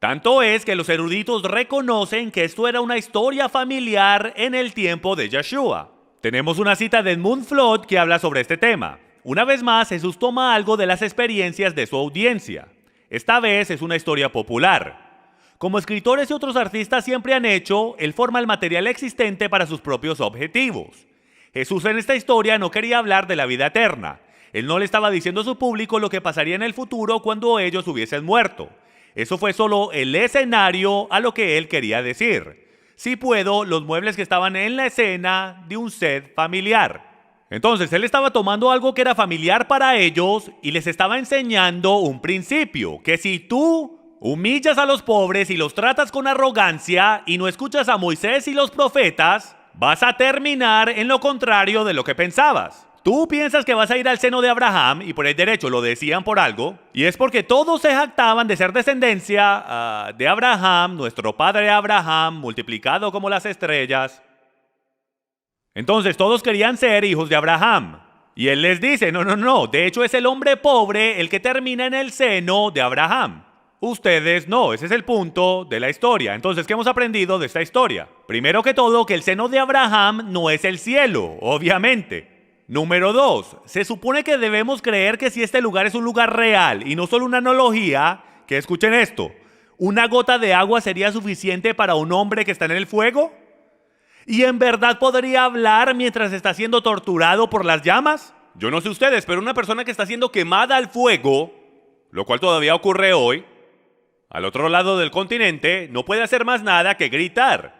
Speaker 1: Tanto es que los eruditos reconocen que esto era una historia familiar en el tiempo de Yeshua. Tenemos una cita de Edmund Flood que habla sobre este tema. Una vez más, Jesús toma algo de las experiencias de su audiencia. Esta vez es una historia popular. Como escritores y otros artistas siempre han hecho, él forma el material existente para sus propios objetivos. Jesús en esta historia no quería hablar de la vida eterna. Él no le estaba diciendo a su público lo que pasaría en el futuro cuando ellos hubiesen muerto. Eso fue solo el escenario a lo que él quería decir. Si puedo, los muebles que estaban en la escena de un set familiar. Entonces, él estaba tomando algo que era familiar para ellos y les estaba enseñando un principio, que si tú humillas a los pobres y los tratas con arrogancia y no escuchas a Moisés y los profetas, vas a terminar en lo contrario de lo que pensabas. Tú piensas que vas a ir al seno de Abraham, y por el derecho lo decían por algo, y es porque todos se jactaban de ser descendencia de Abraham, nuestro padre Abraham, multiplicado como las estrellas. Entonces todos querían ser hijos de Abraham. Y él les dice, no, de hecho es el hombre pobre el que termina en el seno de Abraham. Ustedes no, ese es el punto de la historia. Entonces, ¿qué hemos aprendido de esta historia? Primero que todo, que el seno de Abraham no es el cielo, obviamente. Número 2, se supone que debemos creer que si este lugar es un lugar real y no solo una analogía, que escuchen esto, ¿una gota de agua sería suficiente para un hombre que está en el fuego? ¿Y en verdad podría hablar mientras está siendo torturado por las llamas? Yo no sé ustedes, pero una persona que está siendo quemada al fuego, lo cual todavía ocurre hoy, al otro lado del continente, no puede hacer más nada que gritar.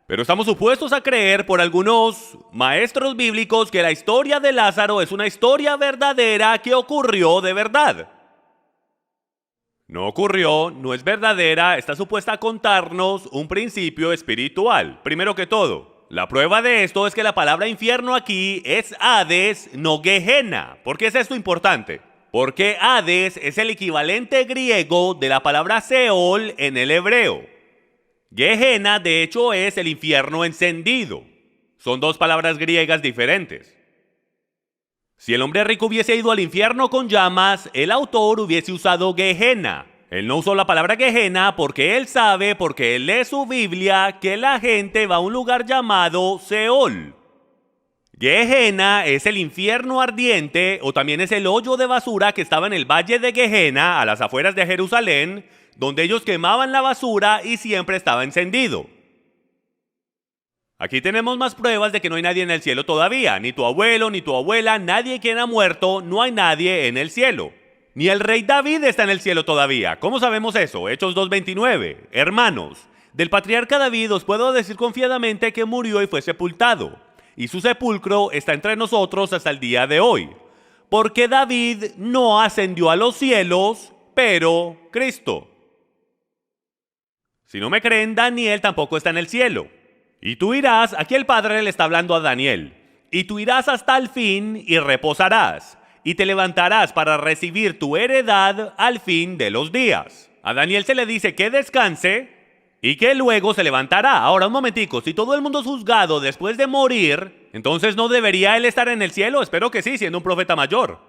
Speaker 1: Pero estamos supuestos a creer por algunos maestros bíblicos que la historia de Lázaro es una historia verdadera que ocurrió de verdad. No ocurrió, no es verdadera, está supuesta a contarnos un principio espiritual. Primero que todo, la prueba de esto es que la palabra infierno aquí es Hades, no Gehenna. ¿Por qué es esto importante? Porque Hades es el equivalente griego de la palabra Seol en el hebreo. Gehenna, de hecho, es el infierno encendido. Son dos palabras griegas diferentes. Si el hombre rico hubiese ido al infierno con llamas, el autor hubiese usado Gehenna. Él no usó la palabra Gehenna porque él sabe, porque él lee su Biblia, que la gente va a un lugar llamado Seol. Gehenna es el infierno ardiente, o también es el hoyo de basura que estaba en el valle de Gehenna, a las afueras de Jerusalén, donde ellos quemaban la basura y siempre estaba encendido. Aquí tenemos más pruebas de que no hay nadie en el cielo todavía, ni tu abuelo, ni tu abuela, nadie quien ha muerto, no hay nadie en el cielo. Ni el rey David está en el cielo todavía. ¿Cómo sabemos eso? Hechos 2:29. Hermanos, del patriarca David os puedo decir confiadamente que murió y fue sepultado, y su sepulcro está entre nosotros hasta el día de hoy. Porque David no ascendió a los cielos, pero Cristo. Si no me creen, Daniel tampoco está en el cielo. Y tú irás, aquí el Padre le está hablando a Daniel, y tú irás hasta el fin y reposarás, y te levantarás para recibir tu heredad al fin de los días. A Daniel se le dice que descanse y que luego se levantará. Ahora, un momentico, si todo el mundo es juzgado después de morir, entonces ¿no debería él estar en el cielo? Espero que sí, siendo un profeta mayor.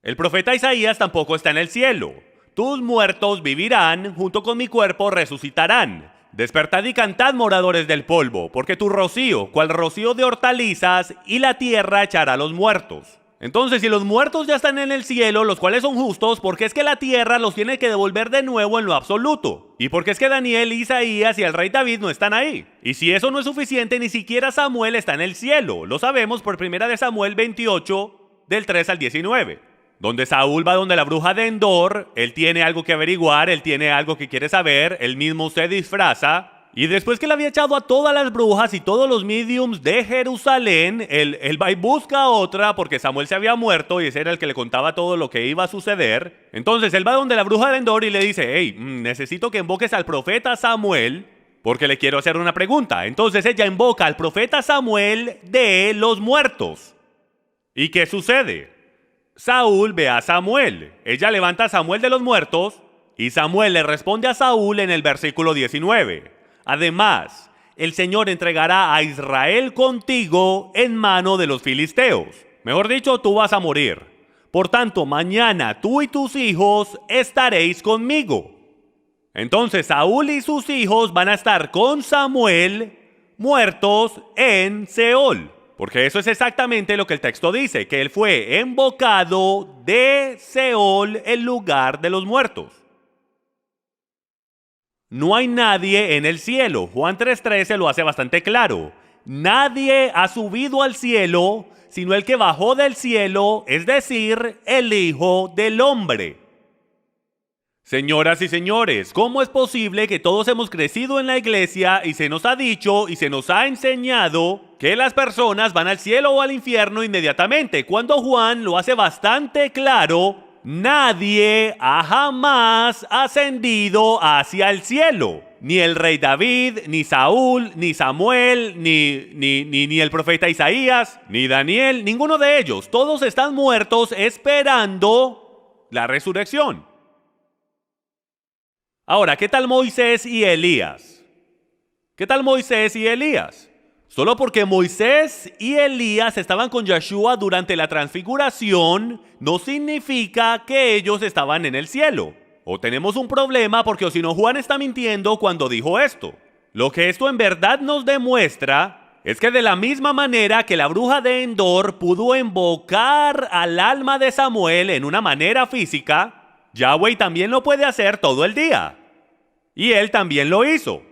Speaker 1: El profeta Isaías tampoco está en el cielo. Tus muertos vivirán, junto con mi cuerpo resucitarán. Despertad y cantad, moradores del polvo, porque tu rocío, cual rocío de hortalizas, y la tierra echará a los muertos. Entonces, si los muertos ya están en el cielo, los cuales son justos, ¿por qué es que la tierra los tiene que devolver de nuevo en lo absoluto? ¿Y por qué es que Daniel, Isaías y el rey David no están ahí? Y si eso no es suficiente, ni siquiera Samuel está en el cielo. Lo sabemos por 1 Samuel 28, del 3 al 19. Donde Saúl va donde la bruja de Endor, él tiene algo que averiguar, él tiene algo que quiere saber, él mismo se disfraza. Y después que le había echado a todas las brujas y todos los mediums de Jerusalén, él va y busca a otra porque Samuel se había muerto y ese era el que le contaba todo lo que iba a suceder. Entonces él va donde la bruja de Endor y le dice, hey, necesito que invoques al profeta Samuel porque le quiero hacer una pregunta. Entonces ella invoca al profeta Samuel de los muertos. ¿Y qué sucede? Saúl ve a Samuel. Ella levanta a Samuel de los muertos y Samuel le responde a Saúl en el versículo 19. Además, el Señor entregará a Israel contigo en mano de los filisteos. Mejor dicho, tú vas a morir. Por tanto, mañana tú y tus hijos estaréis conmigo. Entonces Saúl y sus hijos van a estar con Samuel muertos en Seol. Porque eso es exactamente lo que el texto dice, que él fue invocado de Seol, el lugar de los muertos. No hay nadie en el cielo. Juan 3:13 lo hace bastante claro. Nadie ha subido al cielo, sino el que bajó del cielo, es decir, el Hijo del Hombre. Señoras y señores, ¿cómo es posible que todos hemos crecido en la iglesia y se nos ha dicho y se nos ha enseñado que las personas van al cielo o al infierno inmediatamente? Cuando Juan lo hace bastante claro, nadie ha jamás ascendido hacia el cielo. Ni el rey David, ni Saúl, ni Samuel, ni el profeta Isaías, ni Daniel, ninguno de ellos. Todos están muertos esperando la resurrección. Ahora, ¿qué tal Moisés y Elías? ¿Qué tal Moisés y Elías? Solo porque Moisés y Elías estaban con Yeshua durante la transfiguración, no significa que ellos estaban en el cielo. O tenemos un problema porque o si no Juan está mintiendo cuando dijo esto. Lo que esto en verdad nos demuestra es que de la misma manera que la bruja de Endor pudo invocar al alma de Samuel en una manera física, Yahweh también lo puede hacer todo el día. Y él también lo hizo.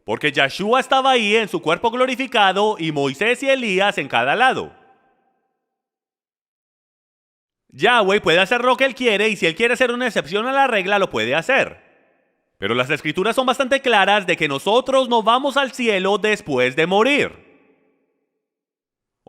Speaker 1: Porque Yeshua estaba ahí en su cuerpo glorificado y Moisés y Elías en cada lado. Yahweh puede hacer lo que él quiere y si él quiere hacer una excepción a la regla lo puede hacer. Pero las escrituras son bastante claras de que nosotros no vamos al cielo después de morir.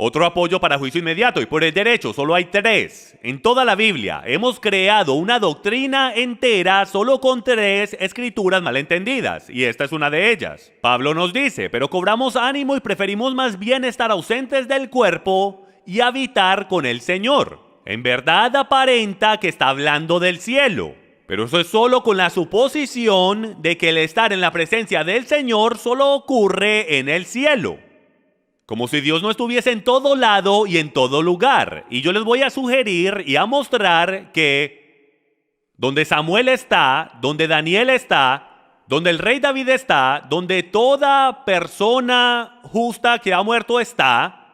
Speaker 1: Otro apoyo para juicio inmediato y por el derecho, solo hay 3. En toda la Biblia hemos creado una doctrina entera solo con 3 escrituras malentendidas, y esta es una de ellas. Pablo nos dice, pero cobramos ánimo y preferimos más bien estar ausentes del cuerpo y habitar con el Señor. En verdad aparenta que está hablando del cielo, pero eso es solo con la suposición de que el estar en la presencia del Señor solo ocurre en el cielo. Como si Dios no estuviese en todo lado y en todo lugar. Y yo les voy a sugerir y a mostrar que donde Samuel está, donde Daniel está, donde el rey David está, donde toda persona justa que ha muerto está,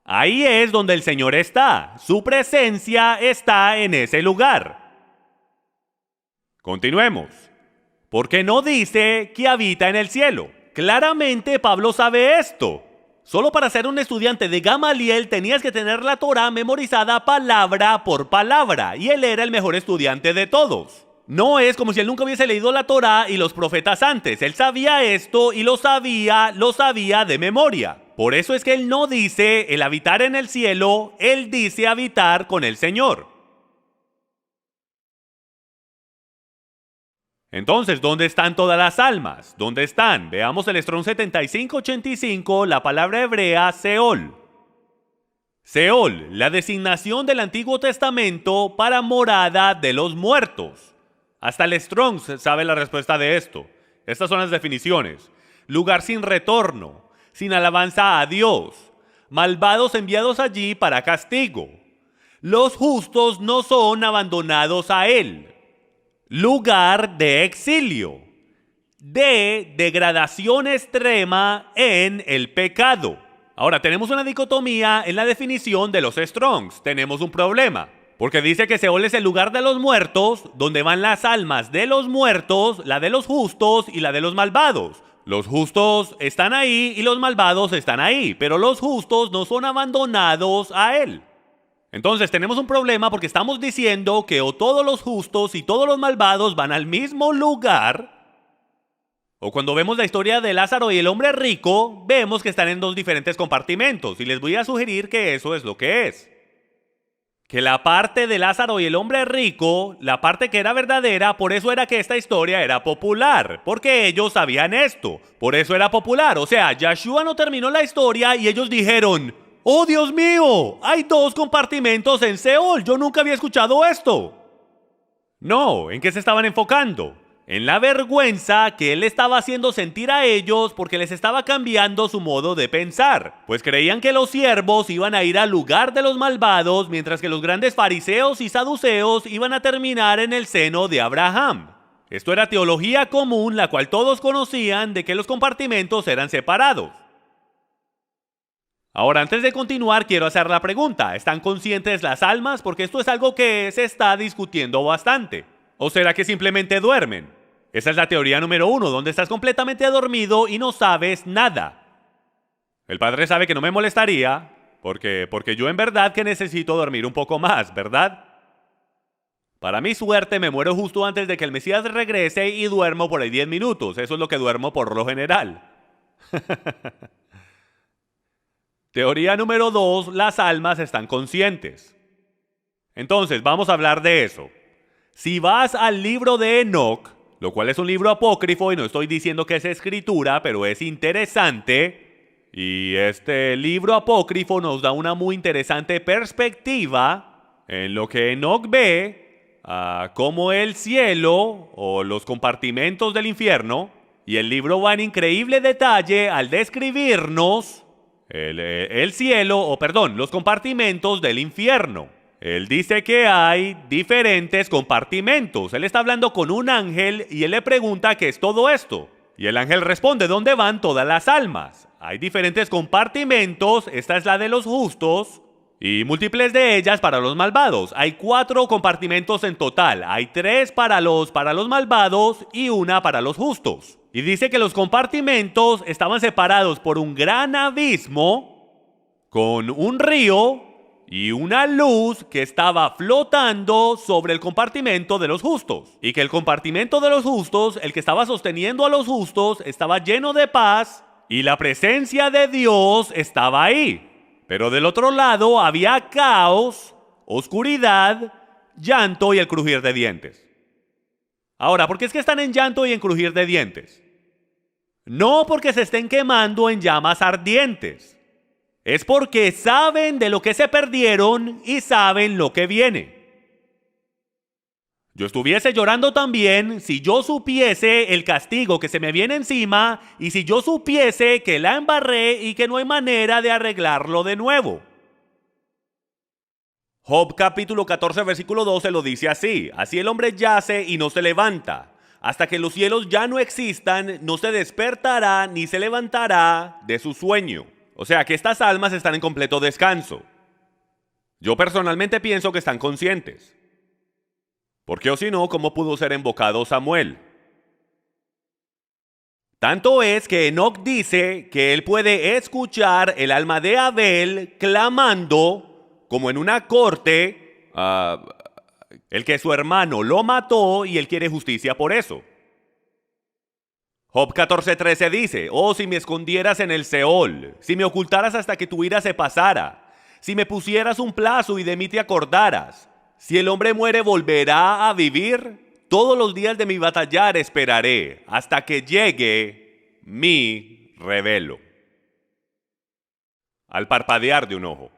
Speaker 1: ahí es donde el Señor está. Su presencia está en ese lugar. Continuemos. Porque no dice que habita en el cielo. Claramente Pablo sabe esto. Solo para ser un estudiante de Gamaliel tenías que tener la Torá memorizada palabra por palabra, y él era el mejor estudiante de todos. No es como si él nunca hubiese leído la Torá y los profetas antes. Él sabía esto y lo sabía de memoria. Por eso es que él no dice el habitar en el cielo, él dice habitar con el Señor. Entonces, ¿dónde están todas las almas? ¿Dónde están? Veamos el Strong 7585, la palabra hebrea Seol. Seol, la designación del Antiguo Testamento para morada de los muertos. Hasta el Strong sabe la respuesta de esto. Estas son las definiciones. Lugar sin retorno, sin alabanza a Dios. Malvados enviados allí para castigo. Los justos no son abandonados a él. Lugar de exilio, de degradación extrema en el pecado. Ahora, tenemos una dicotomía en la definición de los Strongs. Tenemos un problema, porque dice que Seol es el lugar de los muertos, donde van las almas de los muertos, la de los justos y la de los malvados. Los justos están ahí y los malvados están ahí, pero los justos no son abandonados a él. Entonces tenemos un problema porque estamos diciendo que o todos los justos y todos los malvados van al mismo lugar, o cuando vemos la historia de Lázaro y el hombre rico, vemos que están en 2 diferentes compartimentos, y les voy a sugerir que eso es lo que es. Que la parte de Lázaro y el hombre rico, la parte que era verdadera, por eso era que esta historia era popular, porque ellos sabían esto, por eso era popular. O sea, Yeshua no terminó la historia y ellos dijeron: ¡oh, Dios mío! Hay 2 compartimentos en Seol. Yo nunca había escuchado esto. No, ¿en qué se estaban enfocando? En la vergüenza que él estaba haciendo sentir a ellos porque les estaba cambiando su modo de pensar. Pues creían que los siervos iban a ir al lugar de los malvados, mientras que los grandes fariseos y saduceos iban a terminar en el seno de Abraham. Esto era teología común, la cual todos conocían, de que los compartimentos eran separados. Ahora, antes de continuar, quiero hacer la pregunta. ¿Están conscientes las almas? Porque esto es algo que se está discutiendo bastante. ¿O será que simplemente duermen? Esa es la teoría número 1, donde estás completamente dormido y no sabes nada. El Padre sabe que no me molestaría, porque yo en verdad que necesito dormir un poco más, ¿verdad? Para mi suerte me muero justo antes de que el Mesías regrese y duermo por ahí 10 minutos. Eso es lo que duermo por lo general. Teoría número 2, las almas están conscientes. Entonces, vamos a hablar de eso. Si vas al libro de Enoch, lo cual es un libro apócrifo y no estoy diciendo que es escritura, pero es interesante, y este libro apócrifo nos da una muy interesante perspectiva en lo que Enoch ve, como el cielo o los compartimentos del infierno, y el libro va en increíble detalle al describirnos el cielo, o perdón, los compartimentos del infierno. Él dice que hay diferentes compartimentos. Él está hablando con un ángel y él le pregunta qué es todo esto. Y el ángel responde, ¿dónde van todas las almas? Hay diferentes compartimentos, esta es la de los justos, y múltiples de ellas para los malvados. Hay 4 compartimentos en total. Hay 3 para los malvados y 1 para los justos. Y dice que los compartimentos estaban separados por un gran abismo con un río y una luz que estaba flotando sobre el compartimento de los justos. Y que el compartimento de los justos, el que estaba sosteniendo a los justos, estaba lleno de paz y la presencia de Dios estaba ahí. Pero del otro lado había caos, oscuridad, llanto y el crujir de dientes. Ahora, ¿por qué es que están en llanto y en crujir de dientes? No porque se estén quemando en llamas ardientes. Es porque saben de lo que se perdieron y saben lo que viene. Yo estuviese llorando también si yo supiese el castigo que se me viene encima y si yo supiese que la embarré y que no hay manera de arreglarlo de nuevo. Job capítulo 14 versículo 12 lo dice así: así el hombre yace y no se levanta. Hasta que los cielos ya no existan, no se despertará ni se levantará de su sueño. O sea que estas almas están en completo descanso. Yo personalmente pienso que están conscientes. Porque o si no, ¿cómo pudo ser invocado Samuel? Tanto es que Enoc dice que él puede escuchar el alma de Abel clamando, como en una corte, el que su hermano lo mató y él quiere justicia por eso. Job 14:13 dice: oh, si me escondieras en el Seol, si me ocultaras hasta que tu ira se pasara, si me pusieras un plazo y de mí te acordaras, si el hombre muere volverá a vivir, todos los días de mi batallar esperaré, hasta que llegue mi revelo. Al parpadear de un ojo.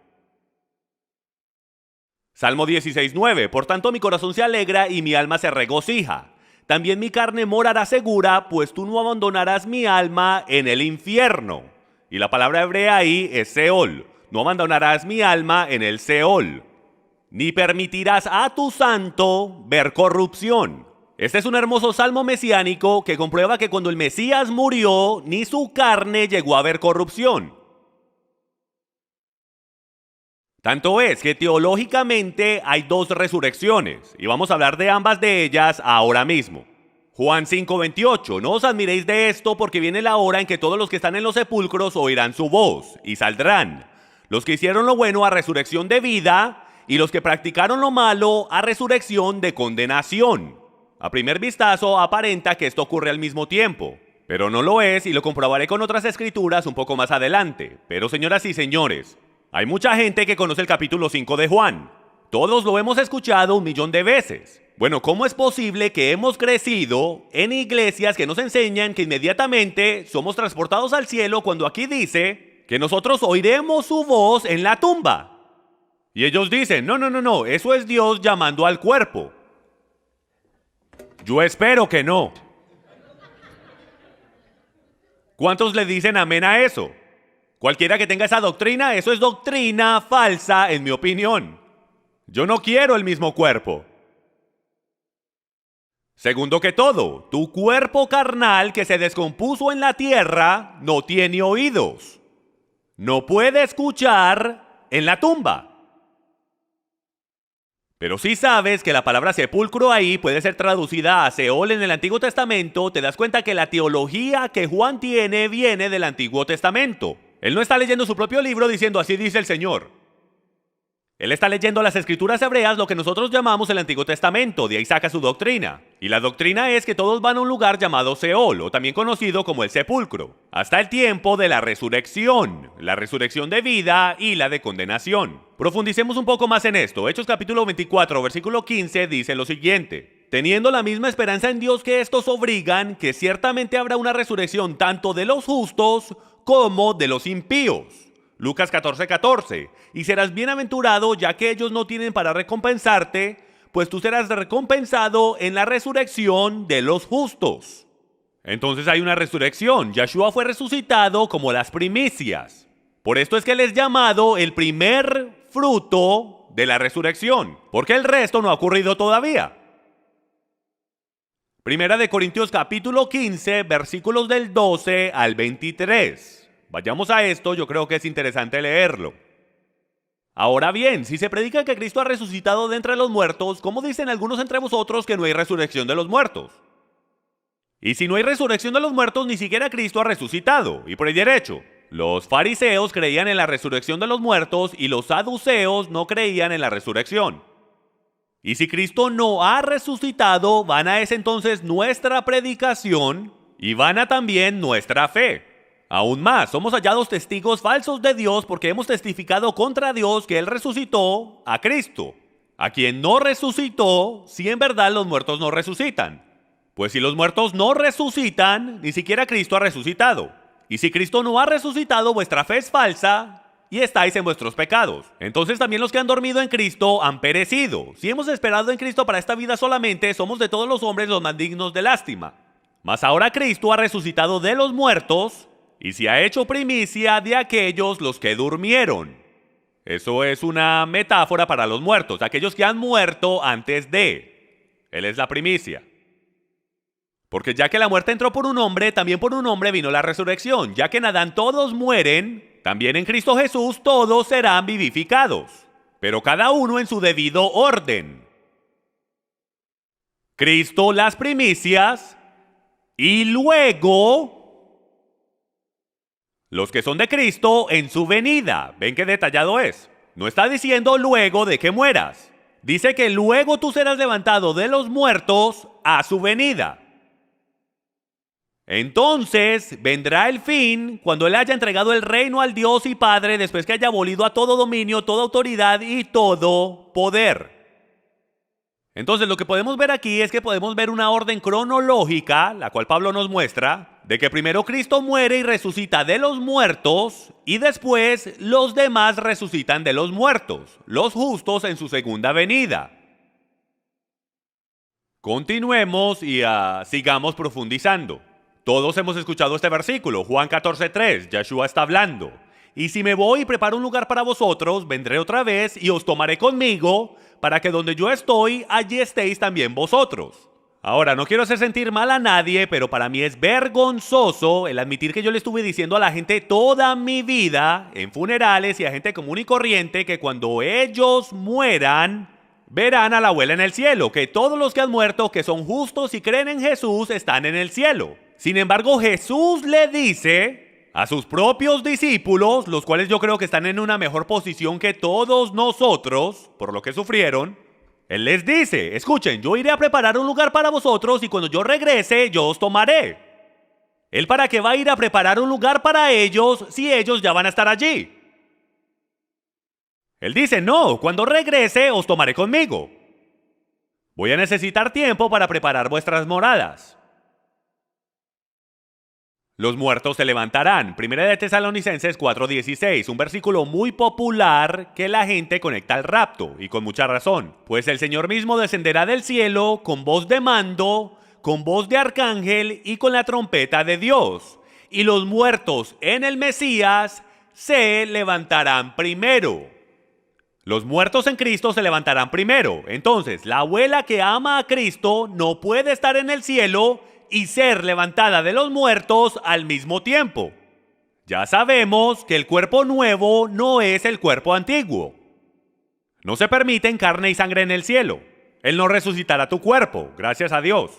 Speaker 1: Salmo 16:9, por tanto mi corazón se alegra y mi alma se regocija. También mi carne morará segura, pues tú no abandonarás mi alma en el infierno. Y la palabra hebrea ahí es Seol. No abandonarás mi alma en el Seol, ni permitirás a tu santo ver corrupción. Este es un hermoso salmo mesiánico que comprueba que cuando el Mesías murió, ni su carne llegó a ver corrupción. Tanto es que teológicamente hay 2 resurrecciones, y vamos a hablar de ambas de ellas ahora mismo. Juan 5:28, no os admiréis de esto, porque viene la hora en que todos los que están en los sepulcros oirán su voz, y saldrán. Los que hicieron lo bueno a resurrección de vida, y los que practicaron lo malo a resurrección de condenación. A primer vistazo aparenta que esto ocurre al mismo tiempo, pero no lo es, y lo comprobaré con otras escrituras un poco más adelante. Pero señoras y señores, hay mucha gente que conoce el capítulo 5 de Juan. Todos lo hemos escuchado 1,000,000 de veces. Bueno, ¿cómo es posible que hemos crecido en iglesias que nos enseñan que inmediatamente somos transportados al cielo cuando aquí dice que nosotros oiremos su voz en la tumba? Y ellos dicen, no, eso es Dios llamando al cuerpo. Yo espero que no. ¿Cuántos le dicen amén a eso? Cualquiera que tenga esa doctrina, eso es doctrina falsa, en mi opinión. Yo no quiero el mismo cuerpo. Segundo que todo, tu cuerpo carnal que se descompuso en la tierra no tiene oídos. No puede escuchar en la tumba. Pero si sabes que la palabra sepulcro ahí puede ser traducida a Seol en el Antiguo Testamento, te das cuenta que la teología que Juan tiene viene del Antiguo Testamento. Él no está leyendo su propio libro diciendo así dice el Señor. Él está leyendo las escrituras hebreas, lo que nosotros llamamos el Antiguo Testamento, de ahí saca su doctrina. Y la doctrina es que todos van a un lugar llamado Seol, o también conocido como el sepulcro, hasta el tiempo de la resurrección de vida y la de condenación. Profundicemos un poco más en esto. Hechos capítulo 24, versículo 15 dice lo siguiente: teniendo la misma esperanza en Dios que estos obligan, que ciertamente habrá una resurrección tanto de los justos como de los impíos. Lucas 14:14, y serás bienaventurado ya que ellos no tienen para recompensarte, pues tú serás recompensado en la resurrección de los justos. Entonces hay una resurrección. Yeshua fue resucitado como las primicias. Por esto es que él es llamado el primer fruto de la resurrección, porque el resto no ha ocurrido todavía. Primera de Corintios capítulo 15, versículos del 12 al 23. Vayamos a esto, yo creo que es interesante leerlo. Ahora bien, si se predica que Cristo ha resucitado de entre los muertos, ¿cómo dicen algunos entre vosotros que no hay resurrección de los muertos? Y si no hay resurrección de los muertos, ni siquiera Cristo ha resucitado, y por el derecho. Los fariseos creían en la resurrección de los muertos y los saduceos no creían en la resurrección. Y si Cristo no ha resucitado, vana es entonces nuestra predicación y vana también nuestra fe. Aún más, somos hallados testigos falsos de Dios porque hemos testificado contra Dios que Él resucitó a Cristo, a quien no resucitó si en verdad los muertos no resucitan. Pues si los muertos no resucitan, ni siquiera Cristo ha resucitado. Y si Cristo no ha resucitado, vuestra fe es falsa y estáis en vuestros pecados. Entonces también los que han dormido en Cristo han perecido. Si hemos esperado en Cristo para esta vida solamente, somos de todos los hombres los más dignos de lástima. Mas ahora Cristo ha resucitado de los muertos y se ha hecho primicia de aquellos los que durmieron. Eso es una metáfora para los muertos, aquellos que han muerto antes de. Él es la primicia. Porque ya que la muerte entró por un hombre, también por un hombre vino la resurrección. Ya que en Adán todos mueren, también en Cristo Jesús todos serán vivificados, pero cada uno en su debido orden. Cristo las primicias y luego los que son de Cristo en su venida. ¿Ven qué detallado es? No está diciendo luego de que mueras. Dice que luego tú serás levantado de los muertos a su venida. Entonces vendrá el fin cuando Él haya entregado el reino al Dios y Padre después que haya abolido a todo dominio, toda autoridad y todo poder. Entonces lo que podemos ver aquí es que podemos ver una orden cronológica, la cual Pablo nos muestra, de que primero Cristo muere y resucita de los muertos y después los demás resucitan de los muertos, los justos en su segunda venida. Continuemos y sigamos profundizando. Todos hemos escuchado este versículo, Juan 14:3, Yeshua está hablando. Y si me voy y preparo un lugar para vosotros, vendré otra vez y os tomaré conmigo, para que donde yo estoy, allí estéis también vosotros. Ahora, no quiero hacer sentir mal a nadie, pero para mí es vergonzoso el admitir que yo le estuve diciendo a la gente toda mi vida, en funerales y a gente común y corriente, que cuando ellos mueran, verán a la abuela en el cielo, que todos los que han muerto, que son justos y creen en Jesús, están en el cielo. Sin embargo, Jesús le dice a sus propios discípulos, los cuales yo creo que están en una mejor posición que todos nosotros, por lo que sufrieron, Él les dice, escuchen, yo iré a preparar un lugar para vosotros y cuando yo regrese, yo os tomaré. ¿Él para qué va a ir a preparar un lugar para ellos si ellos ya van a estar allí? Él dice, no, cuando regrese os tomaré conmigo. Voy a necesitar tiempo para preparar vuestras moradas. Los muertos se levantarán. Primera de Tesalonicenses 4:16, un versículo muy popular que la gente conecta al rapto, y con mucha razón. Pues el Señor mismo descenderá del cielo con voz de mando, con voz de arcángel y con la trompeta de Dios. Y los muertos en el Mesías se levantarán primero. Los muertos en Cristo se levantarán primero. Entonces, la abuela que ama a Cristo no puede estar en el cielo y ser levantada de los muertos al mismo tiempo. Ya sabemos que el cuerpo nuevo no es el cuerpo antiguo. No se permiten carne y sangre en el cielo. Él no resucitará tu cuerpo, gracias a Dios.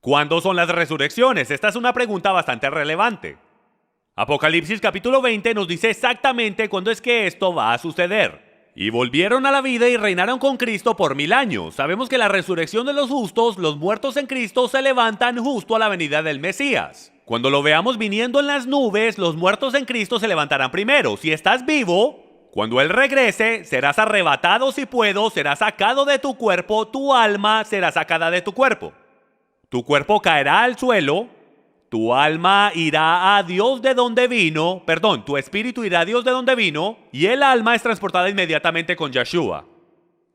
Speaker 1: ¿Cuándo son las resurrecciones? Esta es una pregunta bastante relevante. Apocalipsis capítulo 20 nos dice exactamente cuándo es que esto va a suceder. Y volvieron a la vida y reinaron con Cristo por 1000 años. Sabemos que la resurrección de los justos, los muertos en Cristo, se levantan justo a la venida del Mesías. Cuando lo veamos viniendo en las nubes, los muertos en Cristo se levantarán primero. Si estás vivo, cuando Él regrese, serás arrebatado si puedo, serás sacado de tu cuerpo, tu alma será sacada de tu cuerpo. Tu cuerpo caerá al suelo. Tu alma irá a Dios de donde vino, tu espíritu irá a Dios de donde vino, y el alma es transportada inmediatamente con Yeshua.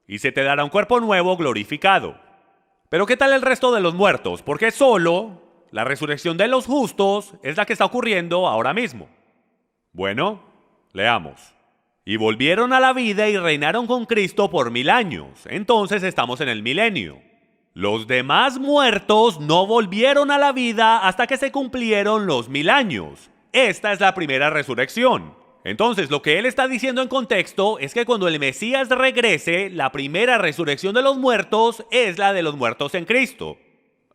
Speaker 1: Y se te dará un cuerpo nuevo glorificado. Pero ¿qué tal el resto de los muertos? Porque solo la resurrección de los justos es la que está ocurriendo ahora mismo. Bueno, leamos. Y volvieron a la vida y reinaron con Cristo por 1000 años. Entonces estamos en el milenio. Los demás muertos no volvieron a la vida hasta que se cumplieron los 1000 años. Esta es la primera resurrección. Entonces, lo que él está diciendo en contexto es que cuando el Mesías regrese, la primera resurrección de los muertos es la de los muertos en Cristo.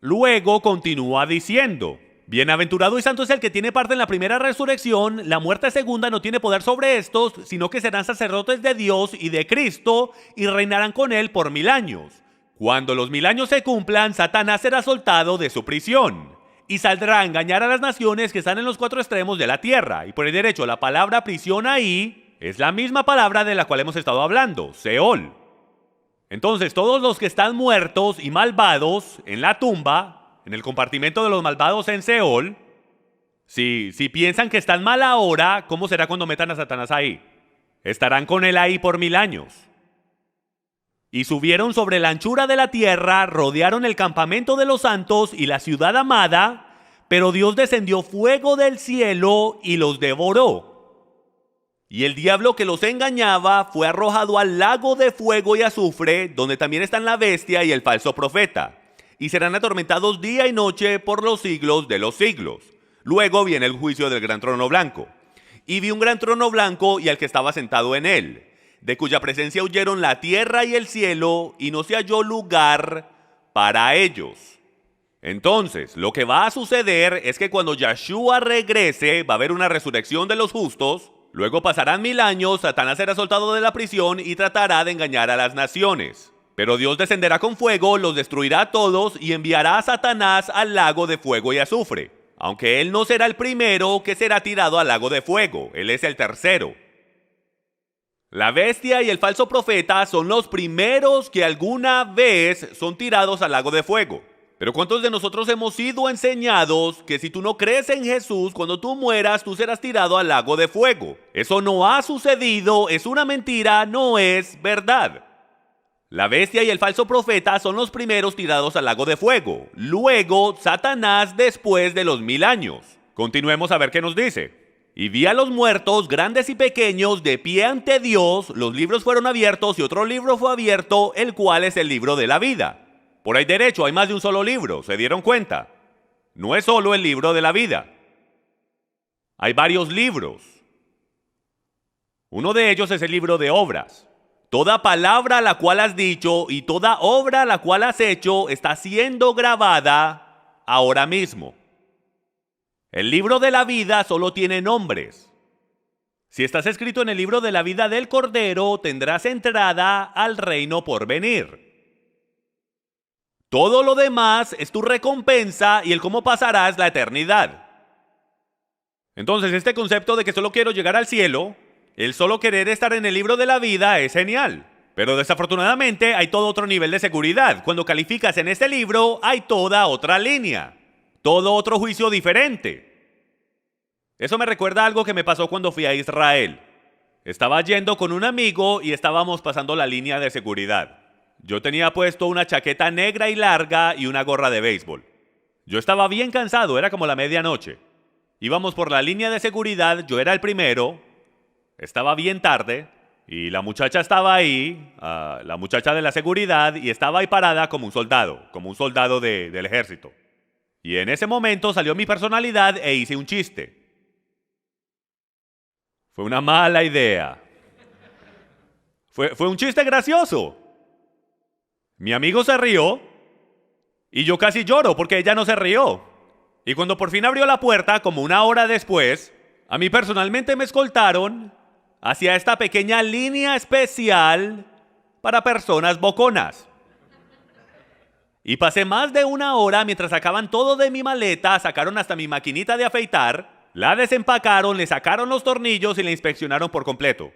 Speaker 1: Luego continúa diciendo: bienaventurado y santo es el que tiene parte en la primera resurrección. La muerte segunda no tiene poder sobre estos, sino que serán sacerdotes de Dios y de Cristo y reinarán con él por 1000 años. Cuando los 1000 años se cumplan, Satanás será soltado de su prisión y saldrá a engañar a las naciones que están en los 4 extremos de la tierra. Y por el derecho, la palabra prisión ahí es la misma palabra de la cual hemos estado hablando, Seol. Entonces, todos los que están muertos y malvados en la tumba, en el compartimento de los malvados en Seol, si piensan que están mal ahora, ¿cómo será cuando metan a Satanás ahí? Estarán con él ahí por 1000 años. Y subieron sobre la anchura de la tierra, rodearon el campamento de los santos y la ciudad amada, pero Dios descendió fuego del cielo y los devoró. Y el diablo que los engañaba fue arrojado al lago de fuego y azufre, donde también están la bestia y el falso profeta, y serán atormentados día y noche por los siglos de los siglos. Luego viene el juicio del gran trono blanco. Y vi un gran trono blanco y al que estaba sentado en él, de cuya presencia huyeron la tierra y el cielo, y no se halló lugar para ellos. Entonces, lo que va a suceder es que cuando Yeshua regrese, va a haber una resurrección de los justos. Luego pasarán 1000 años, Satanás será soltado de la prisión y tratará de engañar a las naciones. Pero Dios descenderá con fuego, los destruirá a todos y enviará a Satanás al lago de fuego y azufre. Aunque él no será el primero que será tirado al lago de fuego, él es el tercero. La bestia y el falso profeta son los primeros que alguna vez son tirados al lago de fuego. Pero ¿cuántos de nosotros hemos sido enseñados que si tú no crees en Jesús, cuando tú mueras, tú serás tirado al lago de fuego? Eso no ha sucedido, es una mentira, no es verdad. La bestia y el falso profeta son los primeros tirados al lago de fuego. Luego, Satanás después de los 1000 años. Continuemos a ver qué nos dice. Y vi a los muertos, grandes y pequeños, de pie ante Dios. Los libros fueron abiertos y otro libro fue abierto, el cual es el libro de la vida. Por ahí derecho hay más de un solo libro, ¿se dieron cuenta? No es solo el libro de la vida. Hay varios libros. Uno de ellos es el libro de obras. Toda palabra la cual has dicho y toda obra la cual has hecho está siendo grabada ahora mismo. El libro de la vida solo tiene nombres. Si estás escrito en el libro de la vida del Cordero, tendrás entrada al reino por venir. Todo lo demás es tu recompensa y el cómo pasarás la eternidad. Entonces, este concepto de que solo quiero llegar al cielo, el solo querer estar en el libro de la vida es genial. Pero desafortunadamente hay todo otro nivel de seguridad. Cuando calificas en este libro, hay toda otra línea. Todo otro juicio diferente. Eso me recuerda a algo que me pasó cuando fui a Israel. Estaba yendo con un amigo y estábamos pasando la línea de seguridad. Yo tenía puesto una chaqueta negra y larga y una gorra de béisbol. Yo estaba bien cansado, era como la medianoche. Íbamos por la línea de seguridad, yo era el primero, estaba bien tarde y la muchacha estaba ahí, la muchacha de la seguridad, y estaba ahí parada como un soldado del ejército. Y en ese momento salió mi personalidad e hice un chiste. Fue una mala idea. Fue un chiste gracioso. Mi amigo se rió y yo casi lloro porque ella no se rió. Y cuando por fin abrió la puerta, como una hora después, a mí personalmente me escoltaron hacia esta pequeña línea especial para personas boconas. Y pasé más de una hora mientras sacaban todo de mi maleta, sacaron hasta mi maquinita de afeitar, la desempacaron, le sacaron los tornillos y la inspeccionaron por completo.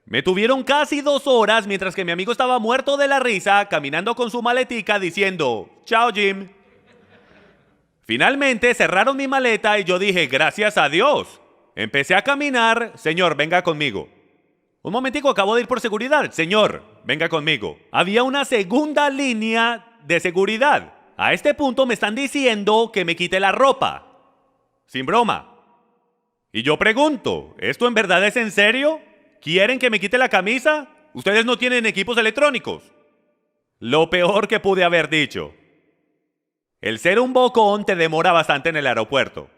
Speaker 1: Me tuvieron casi 2 horas mientras que mi amigo estaba muerto de la risa, caminando con su maletica diciendo, "Chao, Jim". Finalmente cerraron mi maleta y yo dije, gracias a Dios. Empecé a caminar, señor, venga conmigo. Un momentico, acabo de ir por seguridad. Señor, venga conmigo. Había una segunda línea de seguridad. A este punto me están diciendo que me quite la ropa. Sin broma. Y yo pregunto, ¿esto en verdad es en serio? ¿Quieren que me quite la camisa? Ustedes no tienen equipos electrónicos. Lo peor que pude haber dicho. El ser un bocón te demora bastante en el aeropuerto.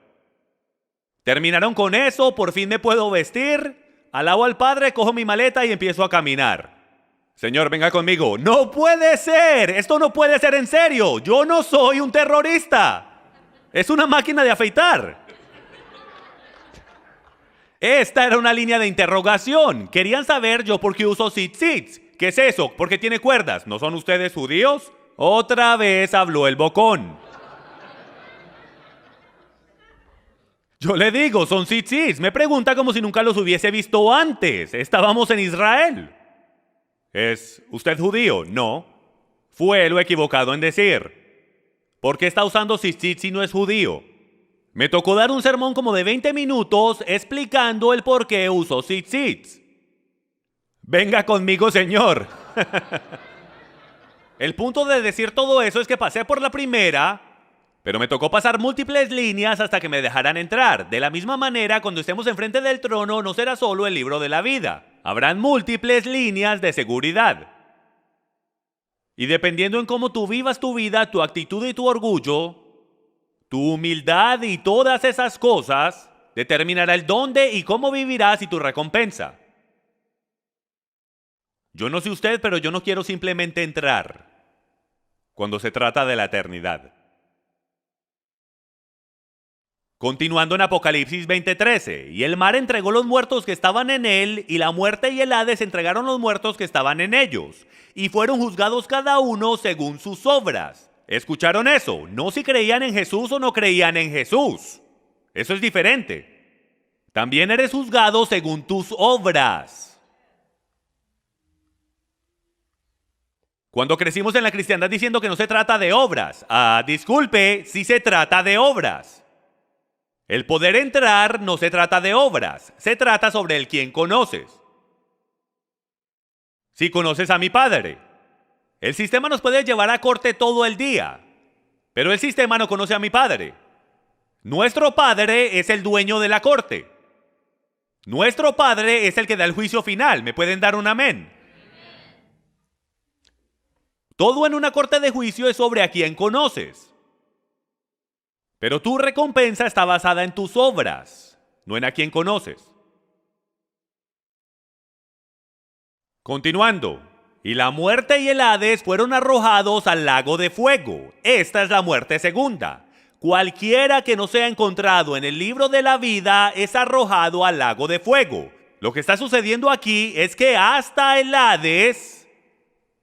Speaker 1: Terminaron con eso, por fin me puedo vestir, alabo al Padre, cojo mi maleta y empiezo a caminar. Señor, venga conmigo. ¡No puede ser! ¡Esto no puede ser en serio! ¡Yo no soy un terrorista! ¡Es una máquina de afeitar! Esta era una línea de interrogación. Querían saber yo por qué uso tzitzits. ¿Qué es eso? ¿Por qué tiene cuerdas? ¿No son ustedes judíos? Otra vez habló el bocón. Yo le digo, son tzitzits. Me pregunta como si nunca los hubiese visto antes. Estábamos en Israel. ¿Es usted judío? No. Fue lo equivocado en decir. ¿Por qué está usando tzitzits si no es judío? Me tocó dar un sermón como de 20 minutos explicando el por qué uso tzitzits. Venga conmigo, señor. El punto de decir todo eso es que pasé por la primera, pero me tocó pasar múltiples líneas hasta que me dejaran entrar. De la misma manera, cuando estemos enfrente del trono, no será solo el libro de la vida. Habrán múltiples líneas de seguridad. Y dependiendo en cómo tú vivas tu vida, tu actitud y tu orgullo, tu humildad y todas esas cosas, determinará el dónde y cómo vivirás y tu recompensa. Yo no sé usted, pero yo no quiero simplemente entrar cuando se trata de la eternidad. Continuando en Apocalipsis 20:13, y el mar entregó los muertos que estaban en él, y la muerte y el Hades entregaron los muertos que estaban en ellos, y fueron juzgados cada uno según sus obras. ¿Escucharon eso? No si creían en Jesús o no creían en Jesús. Eso es diferente. También eres juzgado según tus obras. Cuando crecimos en la cristiandad diciendo que no se trata de obras, disculpe, sí se trata de obras. El poder entrar no se trata de obras, se trata sobre el quién conoces. Si conoces a mi Padre, el sistema nos puede llevar a corte todo el día, pero el sistema no conoce a mi Padre. Nuestro Padre es el dueño de la corte. Nuestro Padre es el que da el juicio final. ¿Me pueden dar un amén? Todo en una corte de juicio es sobre a quién conoces. Pero tu recompensa está basada en tus obras, no en a quién conoces. Continuando. Y la muerte y el Hades fueron arrojados al lago de fuego. Esta es la muerte segunda. Cualquiera que no sea encontrado en el libro de la vida es arrojado al lago de fuego. Lo que está sucediendo aquí es que hasta el Hades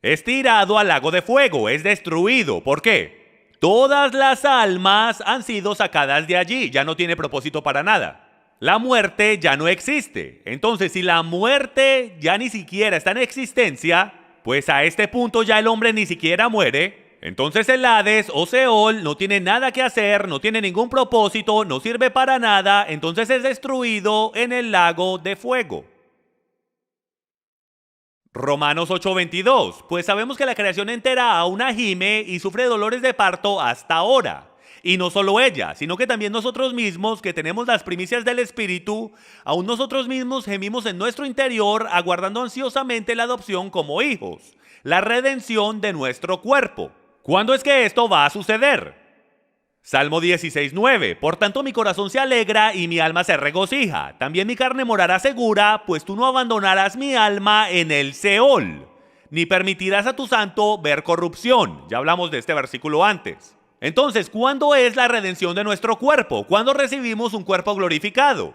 Speaker 1: es tirado al lago de fuego, es destruido. ¿Por qué? Todas las almas han sido sacadas de allí, ya no tiene propósito para nada. La muerte ya no existe. Entonces, si la muerte ya ni siquiera está en existencia, pues a este punto ya el hombre ni siquiera muere. Entonces el Hades o Seol no tiene nada que hacer, no tiene ningún propósito, no sirve para nada, entonces es destruido en el lago de fuego. Romanos 8:22, pues sabemos que la creación entera aún gime y sufre dolores de parto hasta ahora. Y no solo ella, sino que también nosotros mismos, que tenemos las primicias del Espíritu, aún nosotros mismos gemimos en nuestro interior, aguardando ansiosamente la adopción como hijos, la redención de nuestro cuerpo. ¿Cuándo es que esto va a suceder? Salmo 16:9, por tanto mi corazón se alegra y mi alma se regocija. También mi carne morará segura, pues tú no abandonarás mi alma en el Seol, ni permitirás a tu santo ver corrupción. Ya hablamos de este versículo antes. Entonces, ¿cuándo es la redención de nuestro cuerpo? ¿Cuándo recibimos un cuerpo glorificado?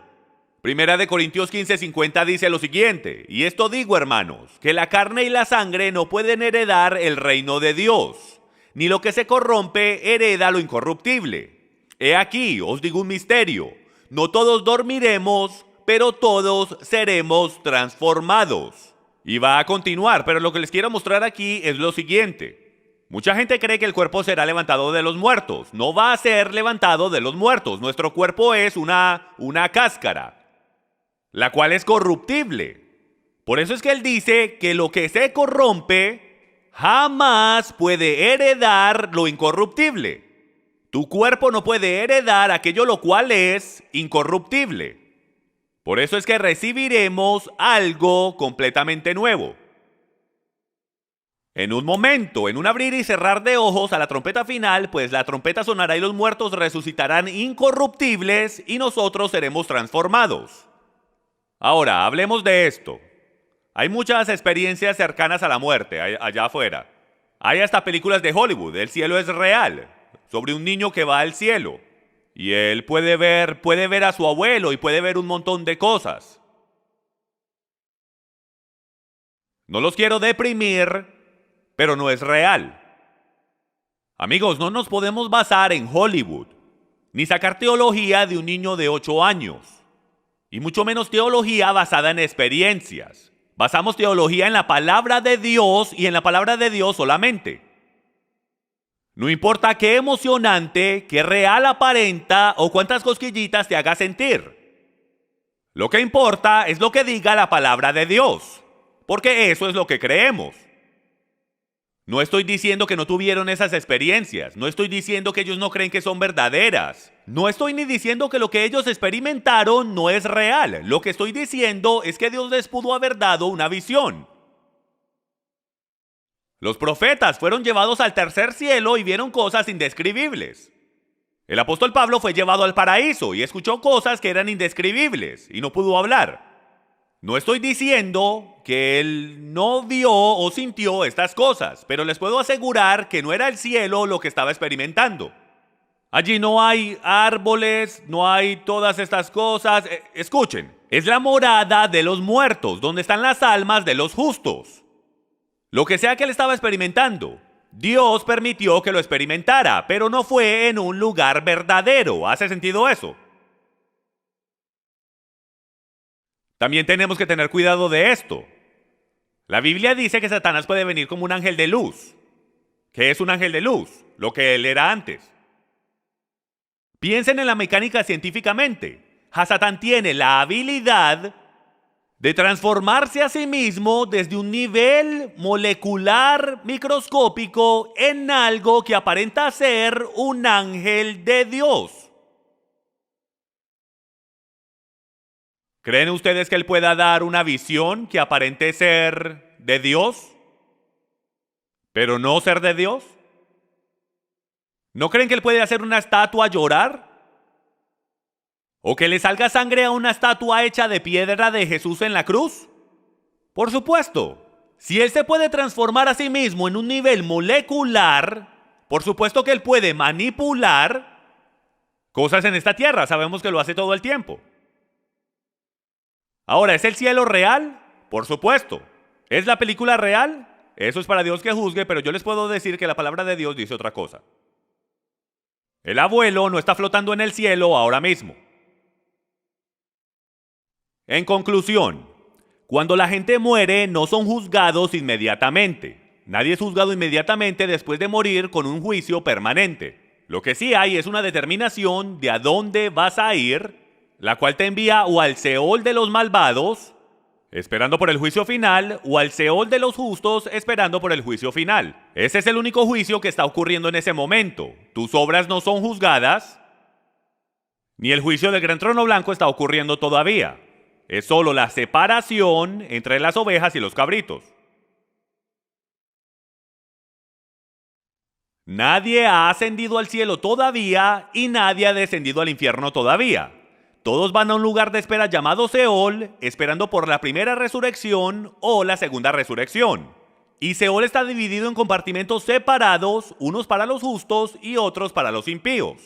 Speaker 1: Primera de Corintios 15:50 dice lo siguiente, y esto digo, hermanos, que la carne y la sangre no pueden heredar el reino de Dios, ni lo que se corrompe hereda lo incorruptible. He aquí, os digo un misterio, no todos dormiremos, pero todos seremos transformados. Y va a continuar, pero lo que les quiero mostrar aquí es lo siguiente. Mucha gente cree que el cuerpo será levantado de los muertos. No va a ser levantado de los muertos. Nuestro cuerpo es una cáscara, la cual es corruptible. Por eso es que él dice que lo que se corrompe jamás puede heredar lo incorruptible. Tu cuerpo no puede heredar aquello lo cual es incorruptible. Por eso es que recibiremos algo completamente nuevo. En un momento, en un abrir y cerrar de ojos a la trompeta final, pues la trompeta sonará y los muertos resucitarán incorruptibles y nosotros seremos transformados. Ahora, hablemos de esto. Hay muchas experiencias cercanas a la muerte allá afuera. Hay hasta películas de Hollywood, el cielo es real, sobre un niño que va al cielo. Y él puede ver a su abuelo y puede ver un montón de cosas. No los quiero deprimir, pero no es real. Amigos, no nos podemos basar en Hollywood, ni sacar teología de un niño de 8 años, y mucho menos teología basada en experiencias. Basamos teología en la palabra de Dios y en la palabra de Dios solamente. No importa qué emocionante, qué real aparenta o cuántas cosquillitas te haga sentir. Lo que importa es lo que diga la palabra de Dios, porque eso es lo que creemos. No estoy diciendo que no tuvieron esas experiencias, no estoy diciendo que ellos no creen que son verdaderas, no estoy ni diciendo que lo que ellos experimentaron no es real, lo que estoy diciendo es que Dios les pudo haber dado una visión. Los profetas fueron llevados al tercer cielo y vieron cosas indescribibles. El apóstol Pablo fue llevado al paraíso y escuchó cosas que eran indescribibles y no pudo hablar. No estoy diciendo que él no vio o sintió estas cosas, pero les puedo asegurar que no era el cielo lo que estaba experimentando. Allí no hay árboles, no hay todas estas cosas. Escuchen, es la morada de los muertos, donde están las almas de los justos. Lo que sea que él estaba experimentando, Dios permitió que lo experimentara, pero no fue en un lugar verdadero. ¿Hace sentido eso? También tenemos que tener cuidado de esto. La Biblia dice que Satanás puede venir como un ángel de luz. ¿Qué es un ángel de luz? Lo que él era antes. Piensen en la mecánica científicamente. Satán tiene la habilidad de transformarse a sí mismo desde un nivel molecular microscópico en algo que aparenta ser un ángel de Dios. ¿Creen ustedes que él pueda dar una visión que aparente ser de Dios, pero no ser de Dios? ¿No creen que él puede hacer una estatua llorar? ¿O que le salga sangre a una estatua hecha de piedra de Jesús en la cruz? Por supuesto, si él se puede transformar a sí mismo en un nivel molecular, por supuesto que él puede manipular cosas en esta tierra, sabemos que lo hace todo el tiempo. Ahora, ¿es el cielo real? Por supuesto. ¿Es la película real? Eso es para Dios que juzgue, pero yo les puedo decir que la palabra de Dios dice otra cosa. El abuelo no está flotando en el cielo ahora mismo. En conclusión, cuando la gente muere no son juzgados inmediatamente. Nadie es juzgado inmediatamente después de morir con un juicio permanente. Lo que sí hay es una determinación de a dónde vas a ir, la cual te envía o al Seol de los malvados, esperando por el juicio final, o al Seol de los justos, esperando por el juicio final. Ese es el único juicio que está ocurriendo en ese momento. Tus obras no son juzgadas, ni el juicio del gran trono blanco está ocurriendo todavía. Es solo la separación entre las ovejas y los cabritos. Nadie ha ascendido al cielo todavía y nadie ha descendido al infierno todavía. Todos van a un lugar de espera llamado Seol, esperando por la primera resurrección o la segunda resurrección. Y Seol está dividido en compartimentos separados, unos para los justos y otros para los impíos.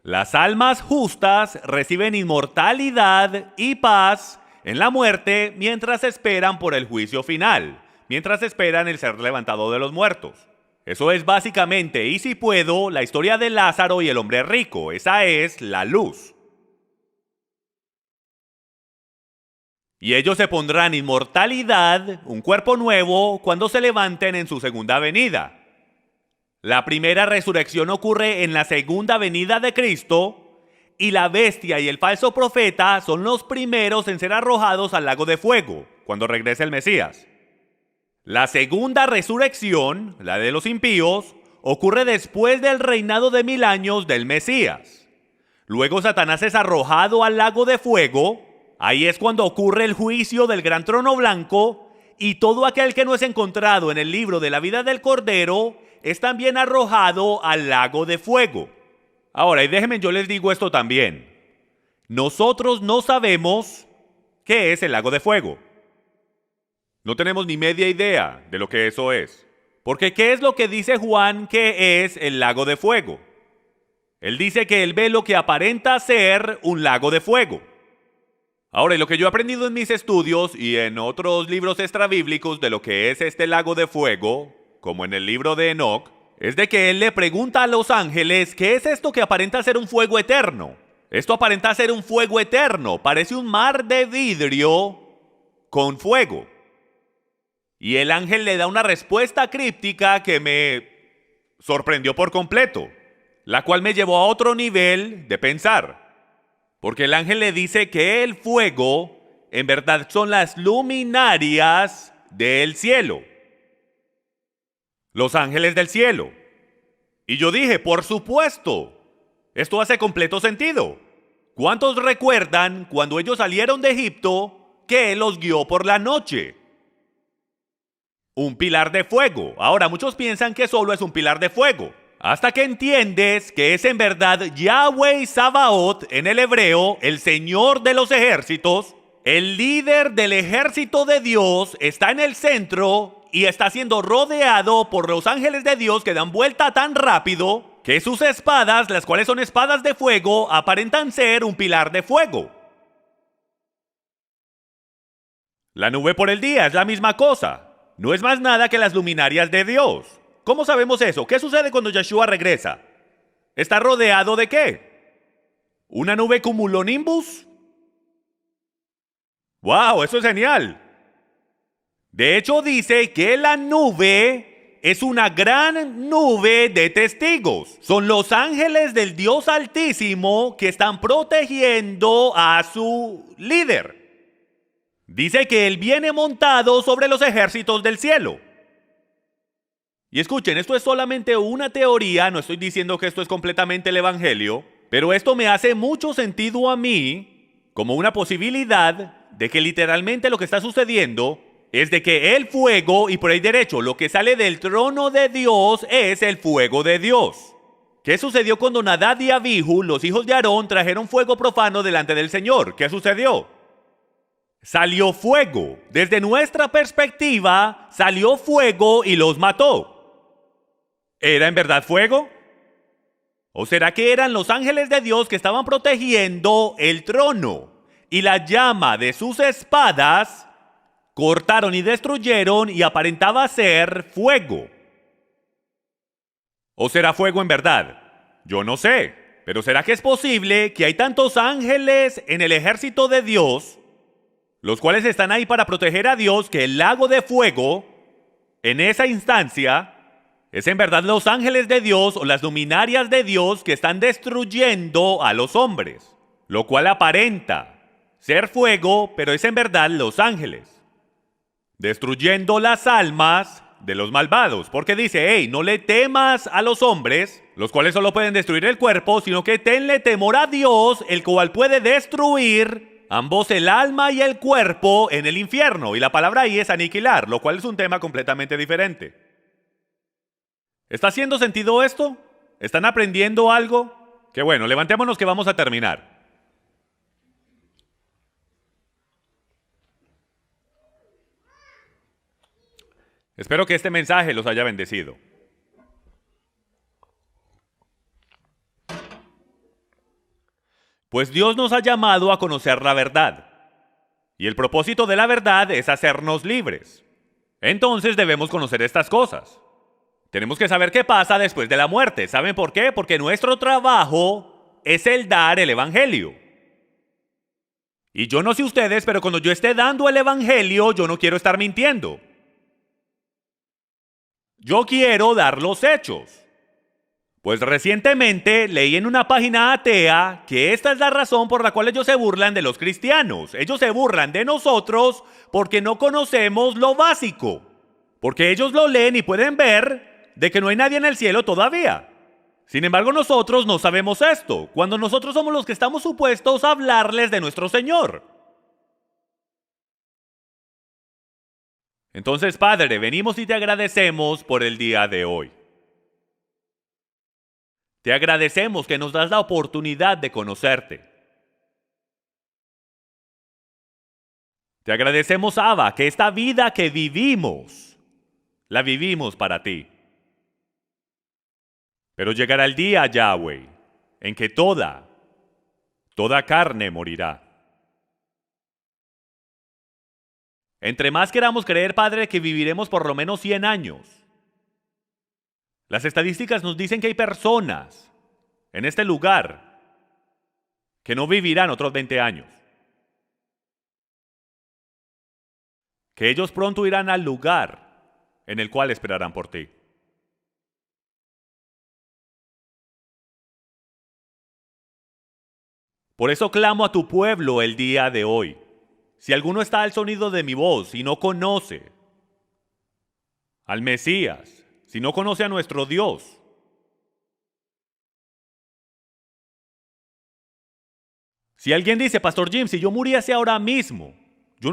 Speaker 1: Las almas justas reciben inmortalidad y paz en la muerte mientras esperan por el juicio final, mientras esperan el ser levantado de los muertos. Eso es básicamente, y si puedo, la historia de Lázaro y el hombre rico. Esa es la luz. Y ellos se pondrán inmortalidad, un cuerpo nuevo, cuando se levanten en su segunda venida. La primera resurrección ocurre en la segunda venida de Cristo, y la bestia y el falso profeta son los primeros en ser arrojados al lago de fuego, cuando regrese el Mesías. La segunda resurrección, la de los impíos, ocurre después del reinado de 1000 años del Mesías. Luego Satanás es arrojado al lago de fuego, ahí es cuando ocurre el juicio del gran trono blanco y todo aquel que no es encontrado en el libro de la vida del Cordero es también arrojado al lago de fuego. Ahora, y déjenme yo les digo esto también. Nosotros no sabemos qué es el lago de fuego. No tenemos ni media idea de lo que eso es. Porque ¿qué es lo que dice Juan que es el lago de fuego? Él dice que él ve lo que aparenta ser un lago de fuego. Ahora, y lo que yo he aprendido en mis estudios y en otros libros extrabíblicos de lo que es este lago de fuego, como en el libro de Enoc, es de que él le pregunta a los ángeles, ¿qué es esto que aparenta ser un fuego eterno? Esto aparenta ser un fuego eterno, parece un mar de vidrio con fuego. Y el ángel le da una respuesta críptica que me sorprendió por completo, la cual me llevó a otro nivel de pensar. Porque el ángel le dice que el fuego en verdad son las luminarias del cielo. Los ángeles del cielo. Y yo dije, por supuesto, esto hace completo sentido. ¿Cuántos recuerdan cuando ellos salieron de Egipto que Él los guió por la noche? Un pilar de fuego. Ahora, muchos piensan que solo es un pilar de fuego. Hasta que entiendes que es en verdad Yahweh Sabaoth en el hebreo, el Señor de los ejércitos, el líder del ejército de Dios, está en el centro y está siendo rodeado por los ángeles de Dios que dan vuelta tan rápido que sus espadas, las cuales son espadas de fuego, aparentan ser un pilar de fuego. La nube por el día es la misma cosa. No es más nada que las luminarias de Dios. ¿Cómo sabemos eso? ¿Qué sucede cuando Yeshua regresa? ¿Está rodeado de qué? ¿Una nube cumulonimbus? ¡Wow! Eso es genial. De hecho, dice que la nube es una gran nube de testigos. Son los ángeles del Dios Altísimo que están protegiendo a su líder. Dice que Él viene montado sobre los ejércitos del cielo. Y escuchen, esto es solamente una teoría, no estoy diciendo que esto es completamente el Evangelio, pero esto me hace mucho sentido a mí como una posibilidad de que literalmente lo que está sucediendo es de que el fuego, y por ahí derecho, lo que sale del trono de Dios es el fuego de Dios. ¿Qué sucedió cuando Nadab y Abihu, los hijos de Aarón, trajeron fuego profano delante del Señor? ¿Qué sucedió? Salió fuego. Desde nuestra perspectiva, salió fuego y los mató. ¿Era en verdad fuego? ¿O será que eran los ángeles de Dios que estaban protegiendo el trono? Y la llama de sus espadas cortaron y destruyeron y aparentaba ser fuego. ¿O será fuego en verdad? Yo no sé. Pero ¿será que es posible que hay tantos ángeles en el ejército de Dios, los cuales están ahí para proteger a Dios, que el lago de fuego, en esa instancia, es en verdad los ángeles de Dios o las luminarias de Dios que están destruyendo a los hombres? Lo cual aparenta ser fuego, pero es en verdad los ángeles destruyendo las almas de los malvados. Porque dice, hey, no le temas a los hombres, los cuales solo pueden destruir el cuerpo, sino que tenle temor a Dios, el cual puede destruir ambos el alma y el cuerpo en el infierno. Y la palabra ahí es aniquilar, lo cual es un tema completamente diferente. ¿Está haciendo sentido esto? ¿Están aprendiendo algo? Qué bueno, levantémonos que vamos a terminar. Espero que este mensaje los haya bendecido. Pues Dios nos ha llamado a conocer la verdad. Y el propósito de la verdad es hacernos libres. Entonces debemos conocer estas cosas. Tenemos que saber qué pasa después de la muerte. ¿Saben por qué? Porque nuestro trabajo es el dar el evangelio. Y yo no sé ustedes, pero cuando yo esté dando el evangelio, yo no quiero estar mintiendo. Yo quiero dar los hechos. Pues recientemente leí en una página atea que esta es la razón por la cual ellos se burlan de los cristianos. Ellos se burlan de nosotros porque no conocemos lo básico. Porque ellos lo leen y pueden ver de que no hay nadie en el cielo todavía. Sin embargo, nosotros no sabemos esto, cuando nosotros somos los que estamos supuestos a hablarles de nuestro Señor. Entonces, Padre, venimos y te agradecemos por el día de hoy. Te agradecemos que nos das la oportunidad de conocerte. Te agradecemos, Abba, que esta vida que vivimos, la vivimos para ti. Pero llegará el día, Yahweh, en que toda carne morirá. Entre más queramos creer, Padre, que viviremos por lo menos 100 años. Las estadísticas nos dicen que hay personas en este lugar que no vivirán otros 20 años. Que ellos pronto irán al lugar en el cual esperarán por ti. Por eso clamo a tu pueblo el día de hoy. Si alguno está al sonido de mi voz y no conoce al Mesías, si no conoce a nuestro Dios, si alguien dice, Pastor Jim, si yo muriese ahora mismo, yo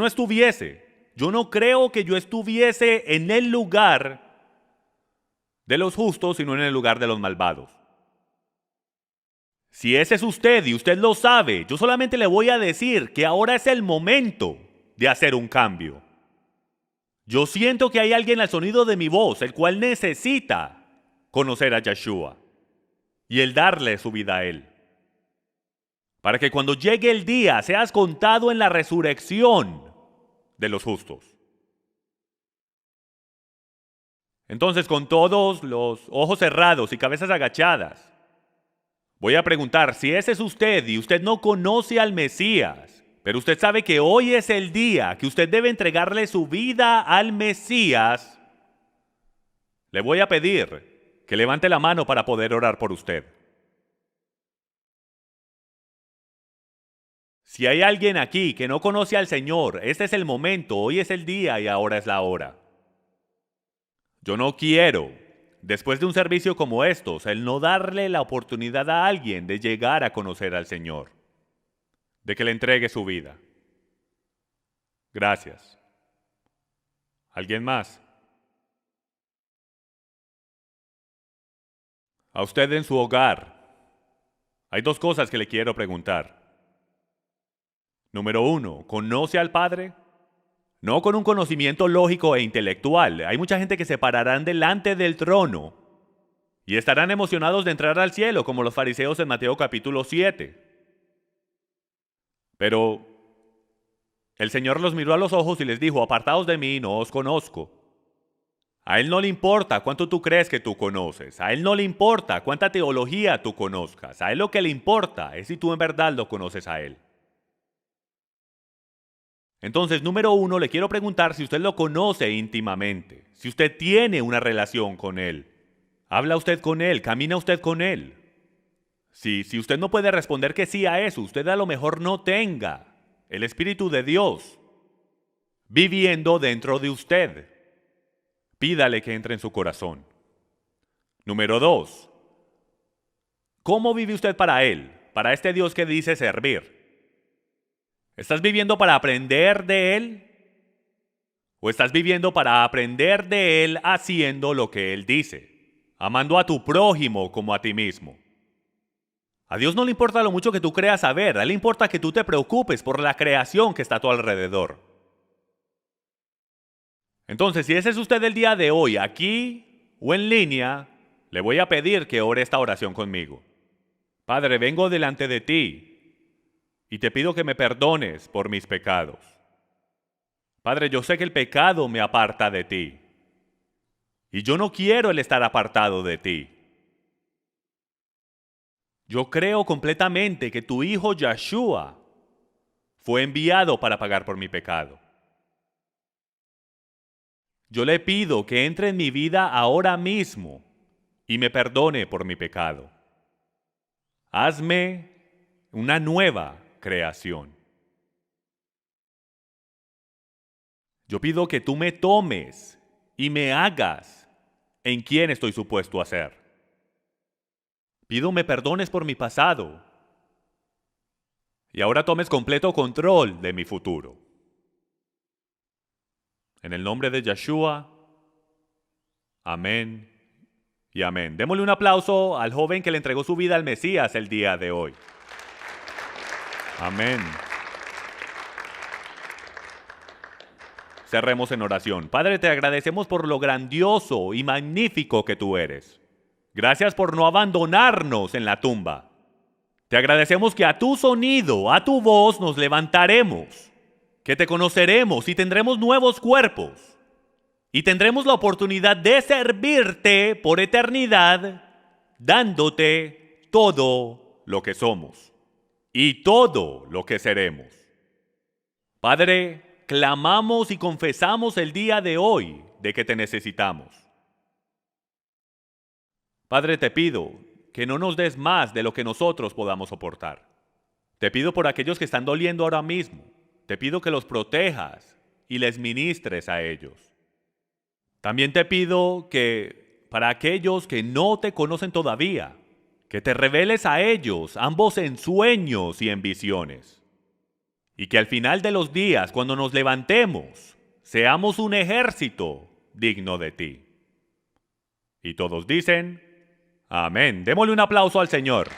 Speaker 1: no creo que yo estuviese en el lugar de los justos, sino en el lugar de los malvados. Si ese es usted y usted lo sabe, yo solamente le voy a decir que ahora es el momento de hacer un cambio. Yo siento que hay alguien al sonido de mi voz, el cual necesita conocer a Yeshua y el darle su vida a él. Para que cuando llegue el día seas contado en la resurrección de los justos. Entonces, con todos los ojos cerrados y cabezas agachadas, voy a preguntar, si ese es usted y usted no conoce al Mesías, pero usted sabe que hoy es el día que usted debe entregarle su vida al Mesías, le voy a pedir que levante la mano para poder orar por usted. Si hay alguien aquí que no conoce al Señor, este es el momento, hoy es el día y ahora es la hora. Yo no quiero, después de un servicio como estos, el no darle la oportunidad a alguien de llegar a conocer al Señor, de que le entregue su vida. Gracias. ¿Alguien más? A usted en su hogar, hay dos cosas que le quiero preguntar. Número 1, ¿conoce al Padre? No con un conocimiento lógico e intelectual. Hay mucha gente que se pararán delante del trono y estarán emocionados de entrar al cielo, como los fariseos en Mateo capítulo 7. Pero el Señor los miró a los ojos y les dijo, apartaos de mí, no os conozco. A Él no le importa cuánto tú crees que tú conoces. A Él no le importa cuánta teología tú conozcas. A Él lo que le importa es si tú en verdad lo conoces a Él. Entonces, número 1, le quiero preguntar si usted lo conoce íntimamente, si usted tiene una relación con Él. ¿Habla usted con Él? ¿Camina usted con Él? Si usted no puede responder que sí a eso, usted a lo mejor no tenga el Espíritu de Dios viviendo dentro de usted. Pídale que entre en su corazón. Número 2, ¿cómo vive usted para Él? Para este Dios que dice servir. ¿Estás viviendo para aprender de Él? ¿O estás viviendo para aprender de Él haciendo lo que Él dice? Amando a tu prójimo como a ti mismo. A Dios no le importa lo mucho que tú creas saber, a Él le importa que tú te preocupes por la creación que está a tu alrededor. Entonces, si ese es usted el día de hoy, aquí o en línea, le voy a pedir que ore esta oración conmigo. Padre, vengo delante de ti y te pido que me perdones por mis pecados. Padre, yo sé que el pecado me aparta de ti. Y yo no quiero el estar apartado de ti. Yo creo completamente que tu Hijo Yeshua fue enviado para pagar por mi pecado. Yo le pido que entre en mi vida ahora mismo y me perdone por mi pecado. Hazme una nueva creación. Yo pido que tú me tomes y me hagas en quien estoy supuesto a ser. Pido me perdones por mi pasado y ahora tomes completo control de mi futuro. En el nombre de Yeshua. Amén y amén. Démosle un aplauso al joven que le entregó su vida al Mesías el día de hoy. Amén. Cerremos en oración. Padre, te agradecemos por lo grandioso y magnífico que tú eres. Gracias por no abandonarnos en la tumba. Te agradecemos que a tu sonido, a tu voz nos levantaremos, que te conoceremos y tendremos nuevos cuerpos. Y tendremos la oportunidad de servirte por eternidad, dándote todo lo que somos y todo lo que seremos. Padre, clamamos y confesamos el día de hoy de que te necesitamos. Padre, te pido que no nos des más de lo que nosotros podamos soportar. Te pido por aquellos que están doliendo ahora mismo. Te pido que los protejas y les ministres a ellos. También te pido que para aquellos que no te conocen todavía, que te reveles a ellos, ambos en sueños y en visiones. Y que al final de los días, cuando nos levantemos, seamos un ejército digno de ti. Y todos dicen, amén. Démosle un aplauso al Señor.